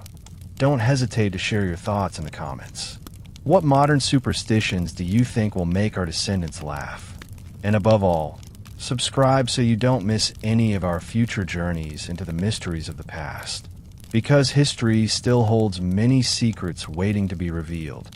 don't hesitate to share your thoughts in the comments. What modern superstitions do you think will make our descendants laugh? And above all, subscribe so you don't miss any of our future journeys into the mysteries of the past. Because history still holds many secrets waiting to be revealed.